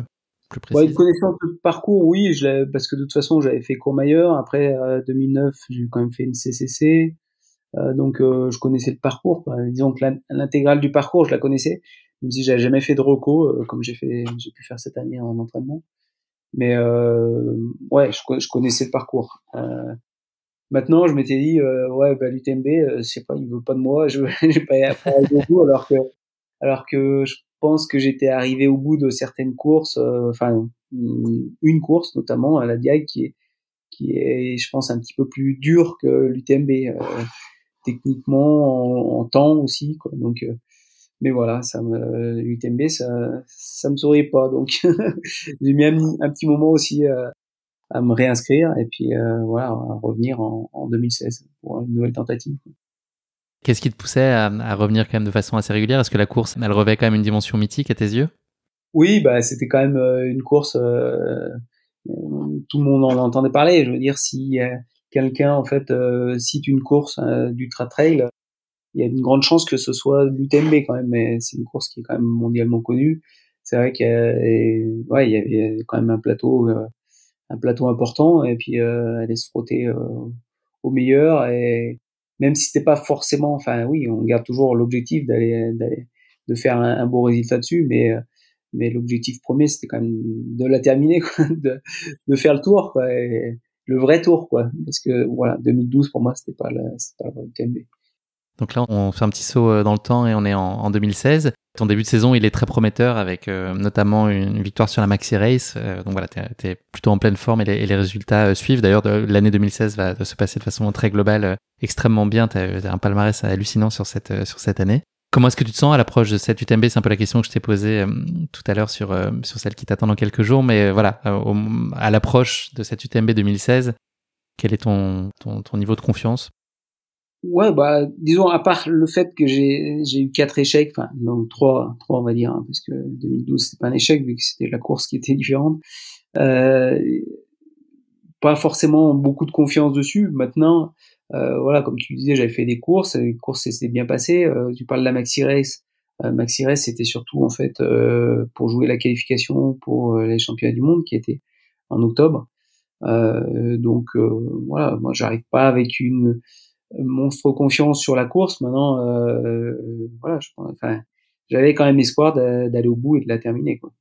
plus précise? Ouais, une connaissance de parcours, oui, parce que de toute façon j'avais fait Courmayeur. Après 2009, j'ai quand même fait une CCC. Donc je connaissais le parcours, quoi. Disons que l'intégrale du parcours, je la connaissais, même si j'avais jamais fait de reco, comme j'ai pu faire cette année en entraînement. Mais ouais, je connaissais le parcours. Maintenant, je m'étais dit, ouais, bah, l'UTMB, je sais pas, il veut pas de moi, je vais pas arriver au bout, alors que je pense que j'étais arrivé au bout de certaines courses, enfin, une course notamment à la Diag qui est, je pense, un petit peu plus dure que l'UTMB, techniquement, en temps aussi, quoi. Donc, mais voilà, l'UTMB, ça me souriait pas, donc j'ai mis un petit moment aussi à me réinscrire et puis voilà, à revenir en 2016 pour une nouvelle tentative. Qu'est-ce qui te poussait à revenir quand même de façon assez régulière? Est-ce que la course, elle revêt quand même une dimension mythique à tes yeux? Oui, bah c'était quand même une course, tout le monde en entendait parler. Je veux dire, si quelqu'un en fait cite une course d'ultra trail, il y a une grande chance que ce soit l'UTMB quand même, mais c'est une course qui est quand même mondialement connue. C'est vrai ouais, il y avait quand même un plateau important, et puis aller se frotter au meilleur. Et même si c'était pas forcément, enfin oui, on garde toujours l'objectif de faire un beau résultat dessus, mais l'objectif premier c'était quand même de la terminer, quoi, de faire le tour, quoi, et le vrai tour, quoi, parce que voilà, 2012 pour moi c'était pas le vrai UTMB. Donc là, on fait un petit saut dans le temps et on est en 2016. Ton début de saison, il est très prometteur avec notamment une victoire sur la Maxi Race. Donc voilà, t'es plutôt en pleine forme et les résultats suivent. D'ailleurs, l'année 2016 va se passer de façon très globale, extrêmement bien. T'as un palmarès hallucinant sur cette année. Comment est-ce que tu te sens à l'approche de cette UTMB? C'est un peu la question que je t'ai posée tout à l'heure sur celle qui t'attend dans quelques jours. Mais voilà, à l'approche de cette UTMB 2016, quel est ton niveau de confiance? Ouais, bah, disons, à part le fait que j'ai eu 4 échecs, enfin, non, 3 on va dire, hein, parce que 2012, c'était pas un échec, vu que c'était la course qui était différente. Pas forcément beaucoup de confiance dessus. Maintenant, voilà, comme tu disais, j'avais fait des courses, les courses s'étaient bien passées. Tu parles de la Maxi Race. Maxi Race, c'était surtout, en fait, pour jouer la qualification pour les championnats du monde, qui étaient en octobre. Donc, voilà, moi, j'arrive pas avec une monstre confiance sur la course. Maintenant, voilà, enfin, j'avais quand même espoir d'aller au bout et de la terminer, quoi.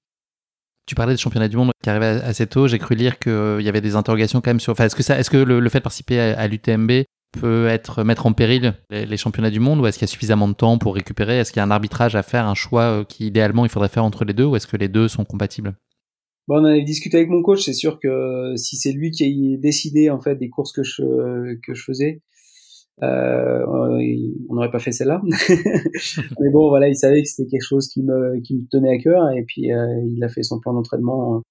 Tu parlais de championnat du monde qui arrivait assez tôt. J'ai cru lire qu'il y avait des interrogations quand même sur. Enfin, est-ce que le fait de participer à l'UTMB peut mettre en péril les championnats du monde, ou est-ce qu'il y a suffisamment de temps pour récupérer? Est-ce qu'il y a un arbitrage à faire, un choix qui idéalement il faudrait faire entre les deux, ou est-ce que les deux sont compatibles? Bon, on avait discuté avec mon coach. C'est sûr que si c'est lui qui a décidé en fait des courses que je faisais, on n'aurait pas fait celle-là. Mais bon, voilà, il savait que c'était quelque chose qui me tenait à cœur, et puis il a fait son plan d'entraînement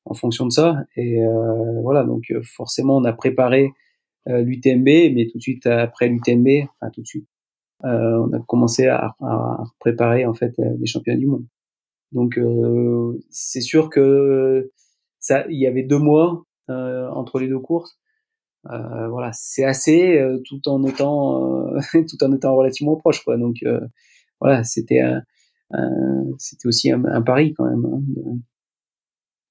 en fonction de ça. Et voilà, donc forcément, on a préparé l'UTMB, mais tout de suite après l'UTMB, enfin tout de suite, on a commencé à préparer en fait les championnats du monde. Donc c'est sûr que il y avait 2 mois entre les 2 courses. Voilà, c'est assez tout en étant relativement proche, quoi. Donc voilà, c'était aussi un pari quand même, hein,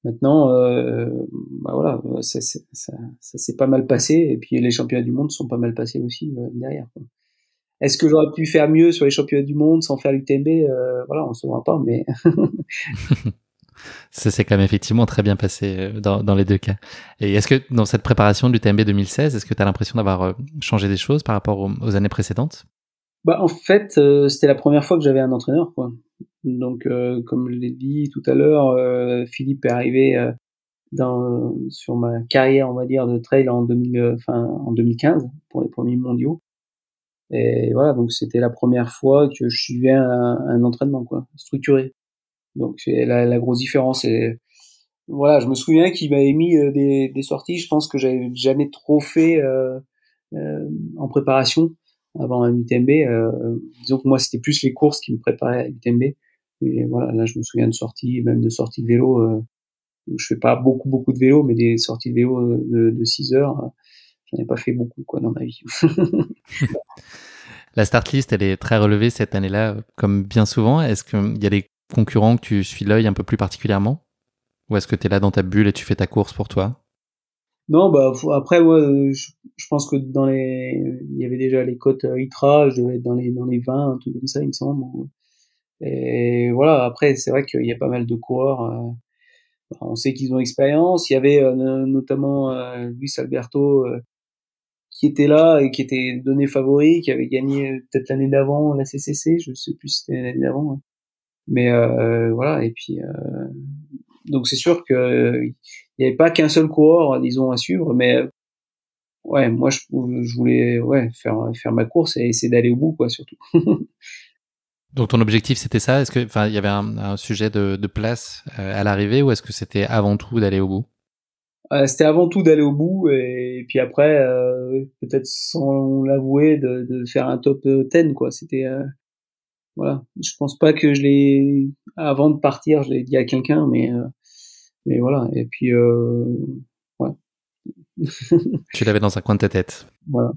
Maintenant, bah voilà, ça s'est pas mal passé, et puis les championnats du monde sont pas mal passés aussi derrière, quoi. Est-ce que j'aurais pu faire mieux sur les championnats du monde sans faire l'UTMB? Voilà, on ne saura pas, mais Ça s'est quand même effectivement très bien passé dans les deux cas. Et est-ce que dans cette préparation de l'UTMB 2016, est-ce que tu as l'impression d'avoir changé des choses par rapport aux années précédentes? bah en fait, c'était la première fois que j'avais un entraîneur, quoi. Donc, comme je l'ai dit tout à l'heure, Philippe est arrivé sur ma carrière, on va dire, de trail en 2015 pour les premiers mondiaux. Et voilà, donc c'était la première fois que je suivais un entraînement, quoi, structuré. Donc c'est la grosse différence. Et voilà, je me souviens qu'il m'avait mis des sorties. Je pense que j'avais jamais trop fait en préparation avant un UTMB. Disons que moi, c'était plus les courses qui me préparaient à l'UTMB. Et voilà, là, je me souviens de sorties, même de sorties de vélo. Où je fais pas beaucoup de vélo, mais des sorties de vélo de 6 heures, j'en ai pas fait beaucoup, quoi, dans ma vie. La start list, elle est très relevée cette année-là, comme bien souvent. Est-ce qu'il y a des concurrents que tu suis l'œil un peu plus particulièrement? Ou est-ce que tu es là dans ta bulle et tu fais ta course pour toi? Non, bah après, moi, je pense que il y avait déjà les cotes ITRA, je devais être dans les 20, un truc comme ça, il me semble. Et voilà, après, c'est vrai qu'il y a pas mal de coureurs. On sait qu'ils ont expérience. Il y avait notamment Luis Alberto qui était là et qui était donné favori, qui avait gagné peut-être l'année d'avant la CCC, je sais plus si c'était l'année d'avant. Hein. Mais voilà, et puis donc c'est sûr que il n'y avait pas qu'un seul coureur, disons, à suivre, mais ouais, moi je voulais faire ma course et essayer d'aller au bout, quoi, surtout. Donc ton objectif c'était ça? Est-ce que, enfin, il y avait un sujet de place à l'arrivée, ou est-ce que c'était avant tout d'aller au bout? C'était avant tout d'aller au bout, et puis après peut-être sans l'avouer de faire un top 10, quoi. C'était voilà, je pense pas que avant de partir, je l'ai dit à quelqu'un, mais voilà. Et puis ouais. Tu l'avais dans un coin de ta tête. Voilà.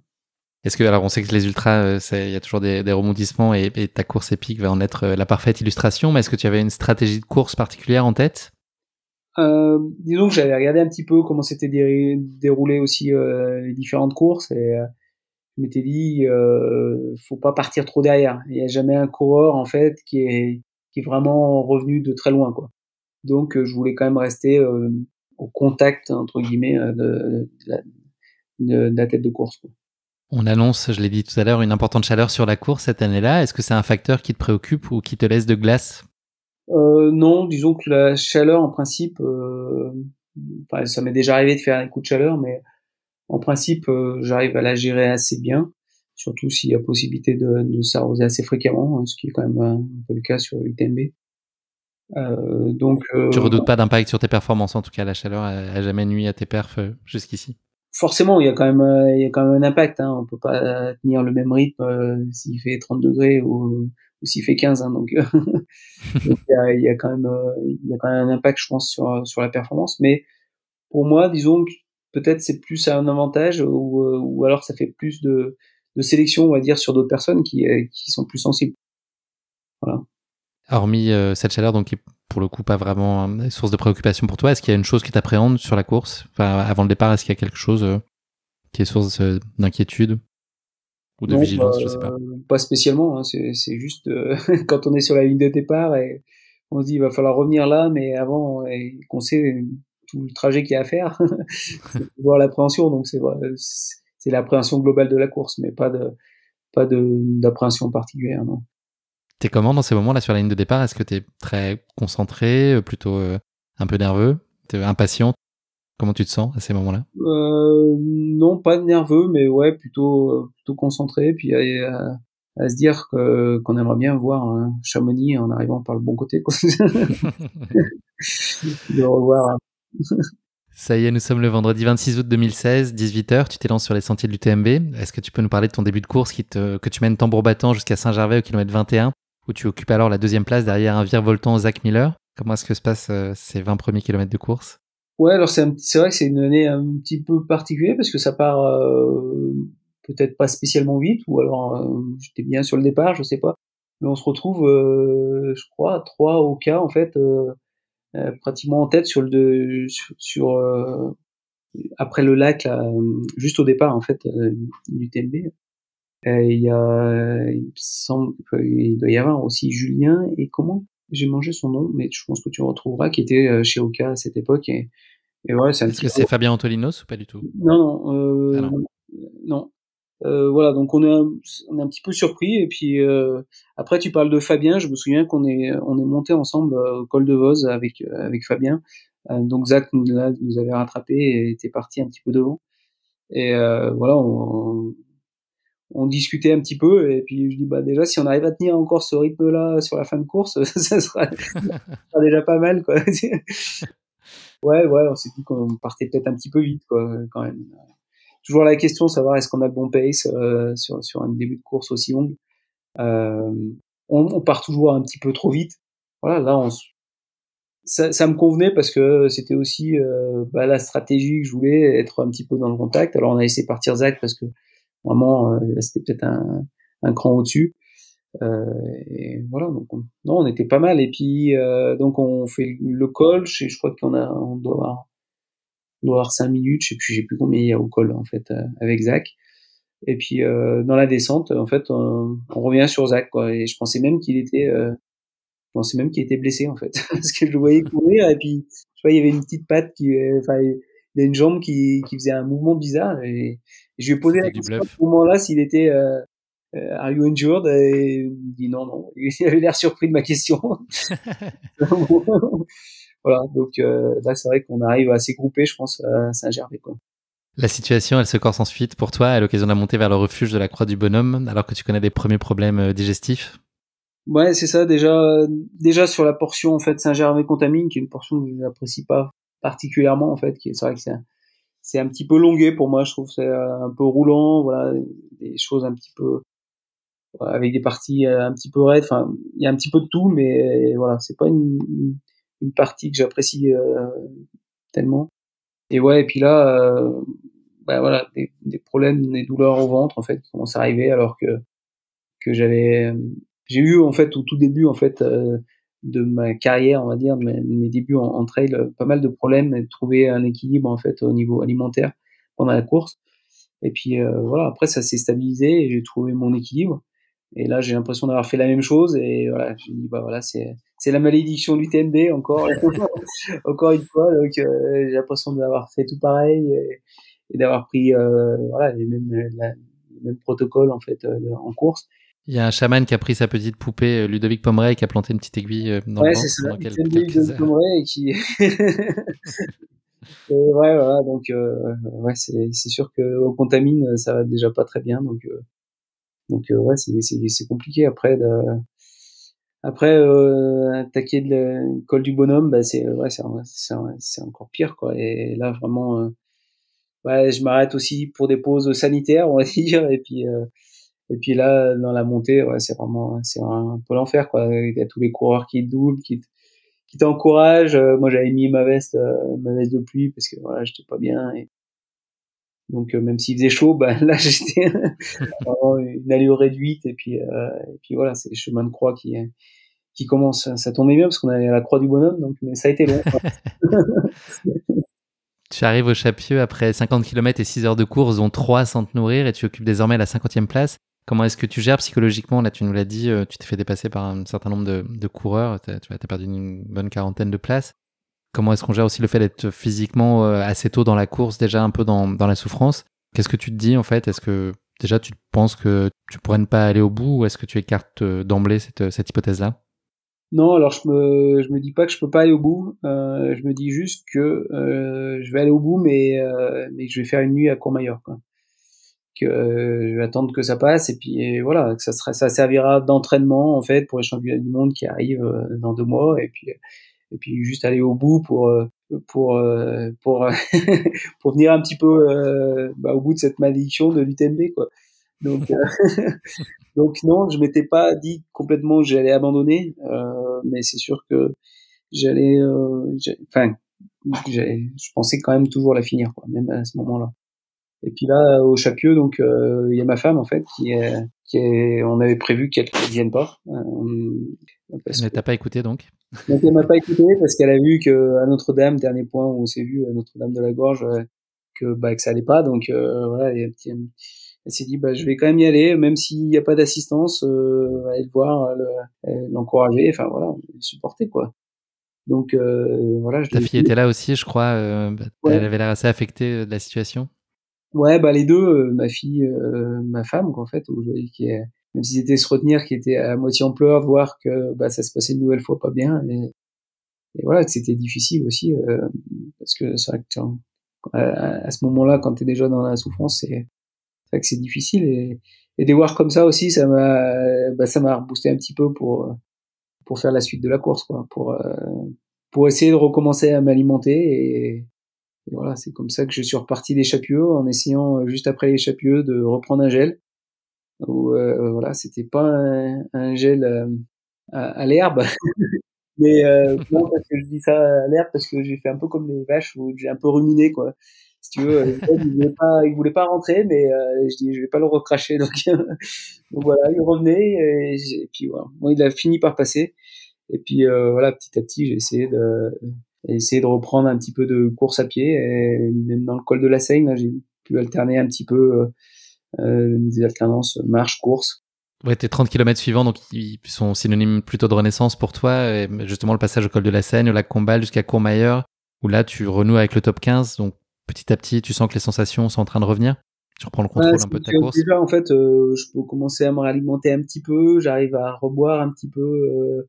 Est-ce que, alors on sait que les ultras, il y a toujours des rebondissements, et ta course épique va en être la parfaite illustration, mais est-ce que tu avais une stratégie de course particulière en tête? Disons que j'avais regardé un petit peu comment s'étaient déroulées aussi les différentes courses, et je m'étais dit faut pas partir trop derrière. Il y a jamais un coureur en fait qui est vraiment revenu de très loin, quoi. Donc je voulais quand même rester au contact, entre guillemets, de la tête de course, quoi. On annonce, je l'ai dit tout à l'heure, une importante chaleur sur la course cette année-là. Est-ce que c'est un facteur qui te préoccupe ou qui te laisse de glace? Non, disons que la chaleur, en principe, enfin, ça m'est déjà arrivé de faire un coup de chaleur, mais en principe, j'arrive à la gérer assez bien, surtout s'il y a possibilité de s'arroser assez fréquemment, hein, ce qui est quand même un peu le cas sur l'UTMB. Donc, Tu redoutes pas d'impact sur tes performances, en tout cas la chaleur a jamais nuit à tes perfs jusqu'ici? forcément, il y a quand même un impact, hein. On peut pas tenir le même rythme s'il fait 30 degrés ou s'il fait 15, hein, donc, donc il y a quand même un impact, je pense, sur la performance. Mais pour moi, disons que peut-être c'est plus un avantage, ou alors ça fait plus de sélection, on va dire, sur d'autres personnes qui sont plus sensibles. Voilà. Hormis cette chaleur, donc qui est pour le coup pas vraiment source de préoccupation pour toi, est-ce qu'il y a une chose qui t'appréhende sur la course? Enfin, avant le départ, est-ce qu'il y a quelque chose qui est source d'inquiétude ou de Non, vigilance, je sais pas. pas spécialement, hein. C'est juste quand on est sur la ligne de départ et on se dit il va falloir revenir là, mais avant, et qu'on sait tout le trajet qu'il y a à faire, c'est toujours l'appréhension. Donc c'est l'appréhension globale de la course, mais pas d'appréhension particulière, non. T'es comment dans ces moments-là sur la ligne de départ? Est-ce que t'es très concentré, plutôt un peu nerveux, t'es impatient? Comment tu te sens à ces moments-là? Non, pas nerveux, mais ouais, plutôt concentré, puis à se dire qu'on aimerait bien voir Chamonix en arrivant par le bon côté, quoi. De revoir. Ça y est, nous sommes le vendredi 26 août 2016, 18h, tu t'élances sur les sentiers de l'UTMB. Est-ce que tu peux nous parler de ton début de course que tu mènes tambour battant jusqu'à Saint-Gervais au kilomètre 21, où tu occupes alors la deuxième place derrière un virevoltant Zach Miller? Comment est-ce que se passent ces 20 premiers kilomètres de course? Ouais, alors c'est vrai que c'est une année un petit peu particulière parce que ça part peut-être pas spécialement vite, ou alors j'étais bien sur le départ, je sais pas. Mais on se retrouve, je crois, à 3 au cas en fait, pratiquement en tête sur après le lac là, juste au départ en fait du TMB. Il me semble qu'il doit y avoir aussi Julien et comment j'ai mangé son nom, mais je pense que tu le retrouveras, qui était chez Oka à cette époque et ouais, c'est un Est-ce petit que c'est Fabien Antolinos ou pas du tout? Non, Ah non. non. Voilà, donc on est un petit peu surpris et puis après tu parles de Fabien, je me souviens qu'on est monté ensemble au col de Voz avec Fabien. Donc Zach nous avait rattrapé et était parti un petit peu devant. Et voilà, on discutait un petit peu et puis je dis bah déjà si on arrive à tenir encore ce rythme-là sur la fin de course, ça sera déjà pas mal quoi. Ouais, on s'est dit qu'on partait peut-être un petit peu vite quoi quand même. Toujours la question, savoir est-ce qu'on a le bon pace sur un début de course aussi long. On part toujours un petit peu trop vite. Voilà, là, ça me convenait parce que c'était aussi la stratégie que je voulais, être un petit peu dans le contact. Alors on a laissé partir Zach parce que vraiment c'était peut-être un cran au-dessus. Et voilà, donc on était pas mal. Et puis donc on fait le col. Je crois on doit avoir 5 minutes. Je sais plus, j'ai plus combien il y a au col en fait avec Zach. Et puis dans la descente, en fait, on revient sur Zach, quoi. Et je pensais même qu'il était blessé en fait, parce que je le voyais courir et puis je vois il y avait une petite patte enfin il a une jambe qui faisait un mouvement bizarre et je lui ai posé la question à ce moment-là s'il était Are you injured? Et il me dit non. Il avait l'air surpris de ma question. Voilà, donc là c'est vrai qu'on arrive assez groupé, je pense, à Saint-Gervais, quoi. La situation, elle se corse ensuite pour toi à l'occasion de la montée vers le refuge de la Croix du Bonhomme, alors que tu connais des premiers problèmes digestifs. Ouais, c'est ça. Déjà sur la portion en fait Saint-Gervais-Contamine, qui est une portion que je n'apprécie pas particulièrement en fait, c'est vrai que c'est un petit peu longué pour moi. Je trouve c'est un peu roulant, voilà, des choses un petit peu avec des parties un petit peu raides. Enfin, il y a un petit peu de tout, mais voilà, c'est pas une partie que j'apprécie tellement. Et ouais, et puis là, voilà, des problèmes, des douleurs au ventre en fait qui commencent à arriver alors que j'ai eu en fait au tout début en fait de ma carrière, on va dire, de mes débuts en trail, pas mal de problèmes et de trouver un équilibre en fait au niveau alimentaire pendant la course. Et puis voilà, après ça s'est stabilisé et j'ai trouvé mon équilibre. Et là, j'ai l'impression d'avoir fait la même chose et voilà, je me dis bah voilà, c'est la malédiction du TMB encore encore une fois. Donc j'ai l'impression d'avoir fait tout pareil et d'avoir pris voilà les mêmes protocoles en fait en course. Il y a un chaman qui a pris sa petite poupée, Ludovic Pomeray, et qui a planté une petite aiguille dans le ventre pendant quelques heures. Pomeray et qui et ouais, voilà, donc ouais, c'est sûr que au Contamine, ça va déjà pas très bien, donc ouais, c'est compliqué après attaquer le col du Bonhomme, bah c'est encore pire quoi. Et là vraiment, ouais, je m'arrête aussi pour des pauses sanitaires, on va dire, et puis là dans la montée, ouais, c'est un peu l'enfer quoi. Il y a tous les coureurs qui doublent, qui t'encouragent. Moi j'avais mis ma veste de pluie parce que voilà, j'étais pas bien et donc même s'il faisait chaud, bah là j'étais vraiment une allure réduite et puis voilà, c'est les chemins de croix qui commencent. Ça tombait bien parce qu'on allait à la Croix du Bonhomme, donc mais ça a été long. Tu arrives au Chapieux après 50 km et 6 heures de course, dont 3 sans te nourrir, et tu occupes désormais la 50e place. Comment est-ce que tu gères psychologiquement? Là, tu nous l'as dit, tu t'es fait dépasser par un certain nombre de coureurs, tu as perdu une bonne quarantaine de places. Comment est-ce qu'on gère aussi le fait d'être physiquement assez tôt dans la course, déjà un peu dans la souffrance? Qu'est-ce que tu te dis en fait? Est-ce que déjà tu penses que tu pourrais ne pas aller au bout ou est-ce que tu écartes d'emblée cette hypothèse-là? Non, alors je me dis pas que je peux pas aller au bout. Je me dis juste que je vais aller au bout, mais que je vais faire une nuit à Courmayeur, quoi. Que je vais attendre que ça passe et puis voilà, que ça servira d'entraînement en fait pour les championnats du monde qui arrivent dans 2 mois et puis juste aller au bout pour pour venir un petit peu au bout de cette malédiction de l'UTMB quoi. Donc donc non, je m'étais pas dit complètement que j'allais abandonner, mais c'est sûr que j'allais je pensais quand même toujours la finir quoi, même à ce moment-là. Et puis là au Chapieux, donc il y a ma femme en fait on avait prévu qu'elle ne vienne pas Elle ne t'a pas écouté donc? Donc elle m'a pas écouté parce qu'elle a vu que à Notre-Dame, dernier point où on s'est vu à Notre-Dame de la Gorge, que ça allait pas. Donc voilà, elle s'est dit je vais quand même y aller, même s'il n'y a pas d'assistance, aller le voir, l'encourager, enfin voilà, supporter quoi. Donc voilà. Ta fille était là aussi, je crois. Ouais. Elle avait l'air assez affectée de la situation. Ouais, les deux, ma fille, ma femme, qu'en fait, où je voyais même s'ils étaient se retenir, qui étaient à moitié en pleurs, de voir que ça se passait une nouvelle fois pas bien, et voilà, que c'était difficile aussi, parce que c'est vrai que à ce moment-là, quand t'es déjà dans la souffrance, c'est vrai que c'est difficile, et des voir comme ça aussi, ça m'a reboosté un petit peu pour faire la suite de la course, quoi, pour essayer de recommencer à m'alimenter, et voilà, c'est comme ça que je suis reparti des Chapieux, en essayant juste après les Chapieux de reprendre un gel. Où voilà, c'était pas un gel à l'herbe, mais non, parce que je dis ça à l'herbe parce que j'ai fait un peu comme les vaches où j'ai un peu ruminé quoi. Si tu veux, il voulait pas rentrer, mais je dis je vais pas le recracher, donc donc voilà, il revenait, et puis voilà, bon, il a fini par passer, et puis voilà, petit à petit j'ai essayé de reprendre un petit peu de course à pied, et même dans le col de la Seigne, là, j'ai pu alterner un petit peu des alternances marche-course. Ouais, tes 30 km suivants, donc ils sont synonymes plutôt de renaissance pour toi. Et justement, le passage au col de la Seigne, au lac Combal jusqu'à Courmayeur, où là, tu renoues avec le top 15. Donc, petit à petit, tu sens que les sensations sont en train de revenir. Tu reprends le contrôle un peu de ta course. Déjà, en fait, je peux commencer à me réalimenter un petit peu. J'arrive à reboire un petit peu.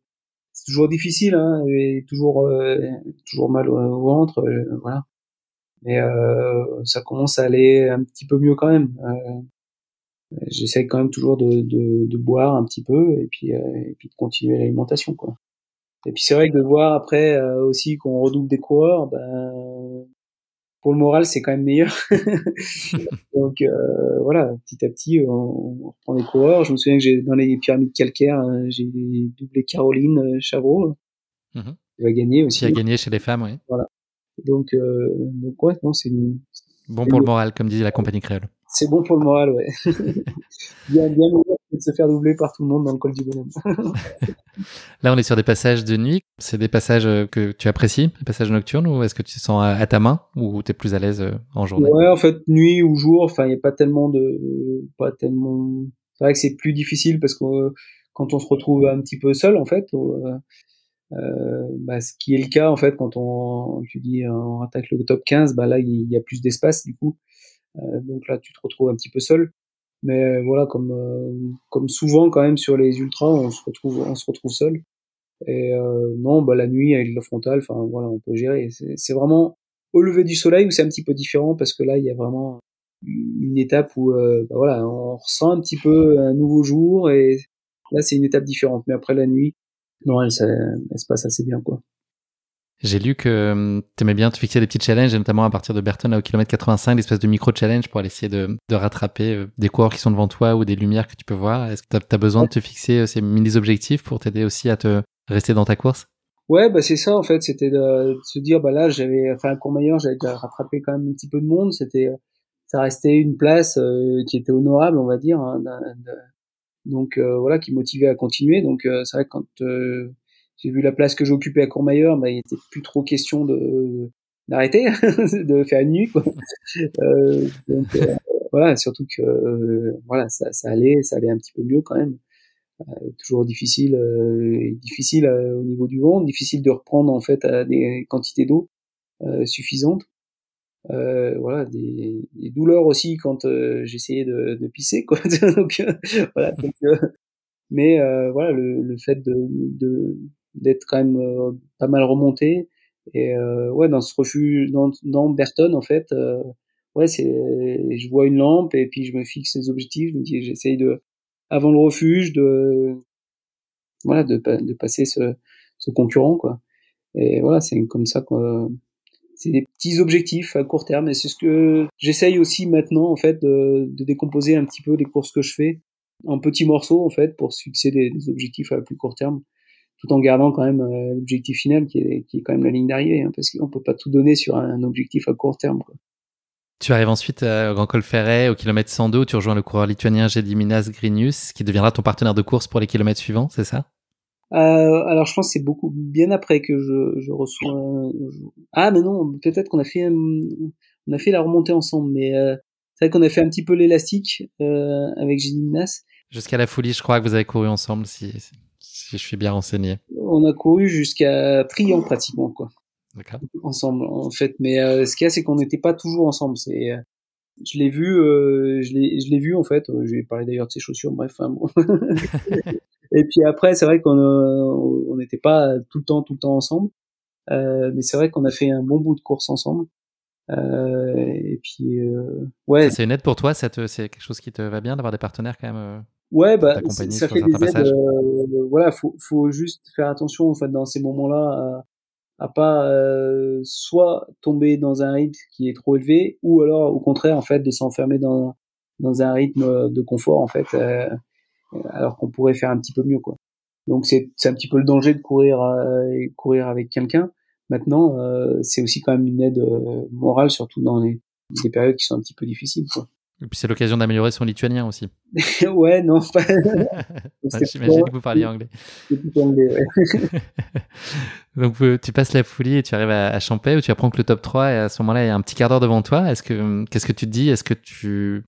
C'est toujours difficile, hein, et toujours mal au ventre, voilà. Mais ça commence à aller un petit peu mieux quand même. J'essaie quand même toujours de boire un petit peu, et puis de continuer l'alimentation, quoi. Et puis c'est vrai que de voir après aussi qu'on redouble des coureurs, pour le moral c'est quand même meilleur. Donc voilà, petit à petit on reprend des coureurs. Je me souviens que dans les pyramides calcaires, j'ai doublé Caroline Chavreau, qui va gagner aussi. Qui a gagné chez les femmes, oui. Voilà. Donc ouais, non, bon pour le moral, comme disait la compagnie créole. C'est bon pour le moral, ouais. bien meilleur que de se faire doubler par tout le monde dans le col du Bonhomme. Là, on est sur des passages de nuit. C'est des passages que tu apprécies, les passages nocturnes, ou est-ce que tu te sens à ta main, ou t'es plus à l'aise en journée? Ouais, en fait, nuit ou jour, enfin, il n'y a pas tellement. C'est vrai que c'est plus difficile parce que quand on se retrouve un petit peu seul, en fait, ce qui est le cas, en fait, quand tu dis on attaque le top 15, là, il y a plus d'espace, du coup. Donc là, tu te retrouves un petit peu seul. Mais voilà, comme souvent quand même sur les ultras, on se retrouve seul. Et non, la nuit avec la frontale, enfin voilà, on peut gérer. C'est vraiment au lever du soleil où c'est un petit peu différent parce que là, il y a vraiment une étape où voilà, on ressent un petit peu un nouveau jour, et là, c'est une étape différente. Mais après la nuit, non, elle se passe assez bien, quoi. J'ai lu que tu aimais bien te fixer des petits challenges, et notamment à partir de Berton au kilomètre 85, l'espèce de micro-challenge pour aller essayer de rattraper des coureurs qui sont devant toi ou des lumières que tu peux voir. Est-ce que tu as besoin de te fixer ces mini-objectifs pour t'aider aussi à te rester dans ta course? Ouais, c'est ça en fait, c'était de se dire là à Courmayeur, j'avais déjà rattrapé quand même un petit peu de monde, ça restait une place qui était honorable, on va dire, hein, donc voilà, qui motivait à continuer. Donc c'est vrai que quand j'ai vu la place que j'occupais à Courmayeur, il était plus trop question d'arrêter de faire une nuit, quoi. Donc voilà, surtout que voilà, ça allait un petit peu mieux quand même. Toujours difficile au niveau du ventre, difficile de reprendre en fait des quantités d'eau suffisantes. Voilà, des douleurs aussi quand j'essayais de pisser, quoi. Donc voilà, mais voilà, le fait d'être quand même pas mal remonté, et ouais, dans ce refuge dans Berton en fait, ouais, je vois une lampe et puis je me fixe des objectifs, je me dis j'essaye avant le refuge de passer ce concurrent, quoi. Et voilà, c'est comme ça que c'est des petits objectifs à court terme, et c'est ce que j'essaye aussi maintenant en fait de décomposer un petit peu les courses que je fais en petits morceaux en fait pour se fixer des objectifs à plus court terme, tout en gardant quand même l'objectif final qui est quand même la ligne d'arrivée, hein, parce qu'on peut pas tout donner sur un objectif à court terme, quoi. Tu arrives ensuite au Grand Col Ferret, au kilomètre 102, où tu rejoins le coureur lituanien Gediminas Grinius, qui deviendra ton partenaire de course pour les kilomètres suivants, c'est ça? Alors je pense que c'est beaucoup bien après que je reçois. Ah mais non, peut-être qu'on a fait la remontée ensemble, mais c'est vrai qu'on a fait un petit peu l'élastique avec Gilles. Jusqu'à la folie, je crois que vous avez couru ensemble, si je suis bien renseigné. On a couru jusqu'à Trian pratiquement, quoi. D'accord. Ensemble en fait, mais ce qu'il y a, c'est qu'on n'était pas toujours ensemble. Je l'ai vu, je l'ai vu en fait. J'ai parlé d'ailleurs de ses chaussures, bref. Enfin, bon. Et puis après, c'est vrai qu'on n'était pas tout le temps ensemble, mais c'est vrai qu'on a fait un bon bout de course ensemble. Et puis ouais. Ça, c'est une aide pour toi, c'est quelque chose qui te va bien d'avoir des partenaires quand même Ouais, pour bah t'accompagner ça sur fait certains des aides. passages. Voilà, faut juste faire attention en fait dans ces moments-là à pas soit tomber dans un rythme qui est trop élevé, ou alors au contraire en fait de s'enfermer dans un rythme de confort en fait, alors qu'on pourrait faire un petit peu mieux, quoi. Donc c'est un petit peu le danger de courir avec quelqu'un. Maintenant, c'est aussi quand même une aide morale, surtout dans des périodes qui sont un petit peu difficiles, quoi. Et puis c'est l'occasion d'améliorer son lituanien aussi. Ouais, non, pas. J'imagine que vous parliez anglais. C'est tout anglais, ouais. Donc tu passes la folie et tu arrives à Champey où tu apprends que le top 3 et à ce moment-là il y a un petit quart d'heure devant toi. Qu'est-ce que tu te dis? Est-ce que tu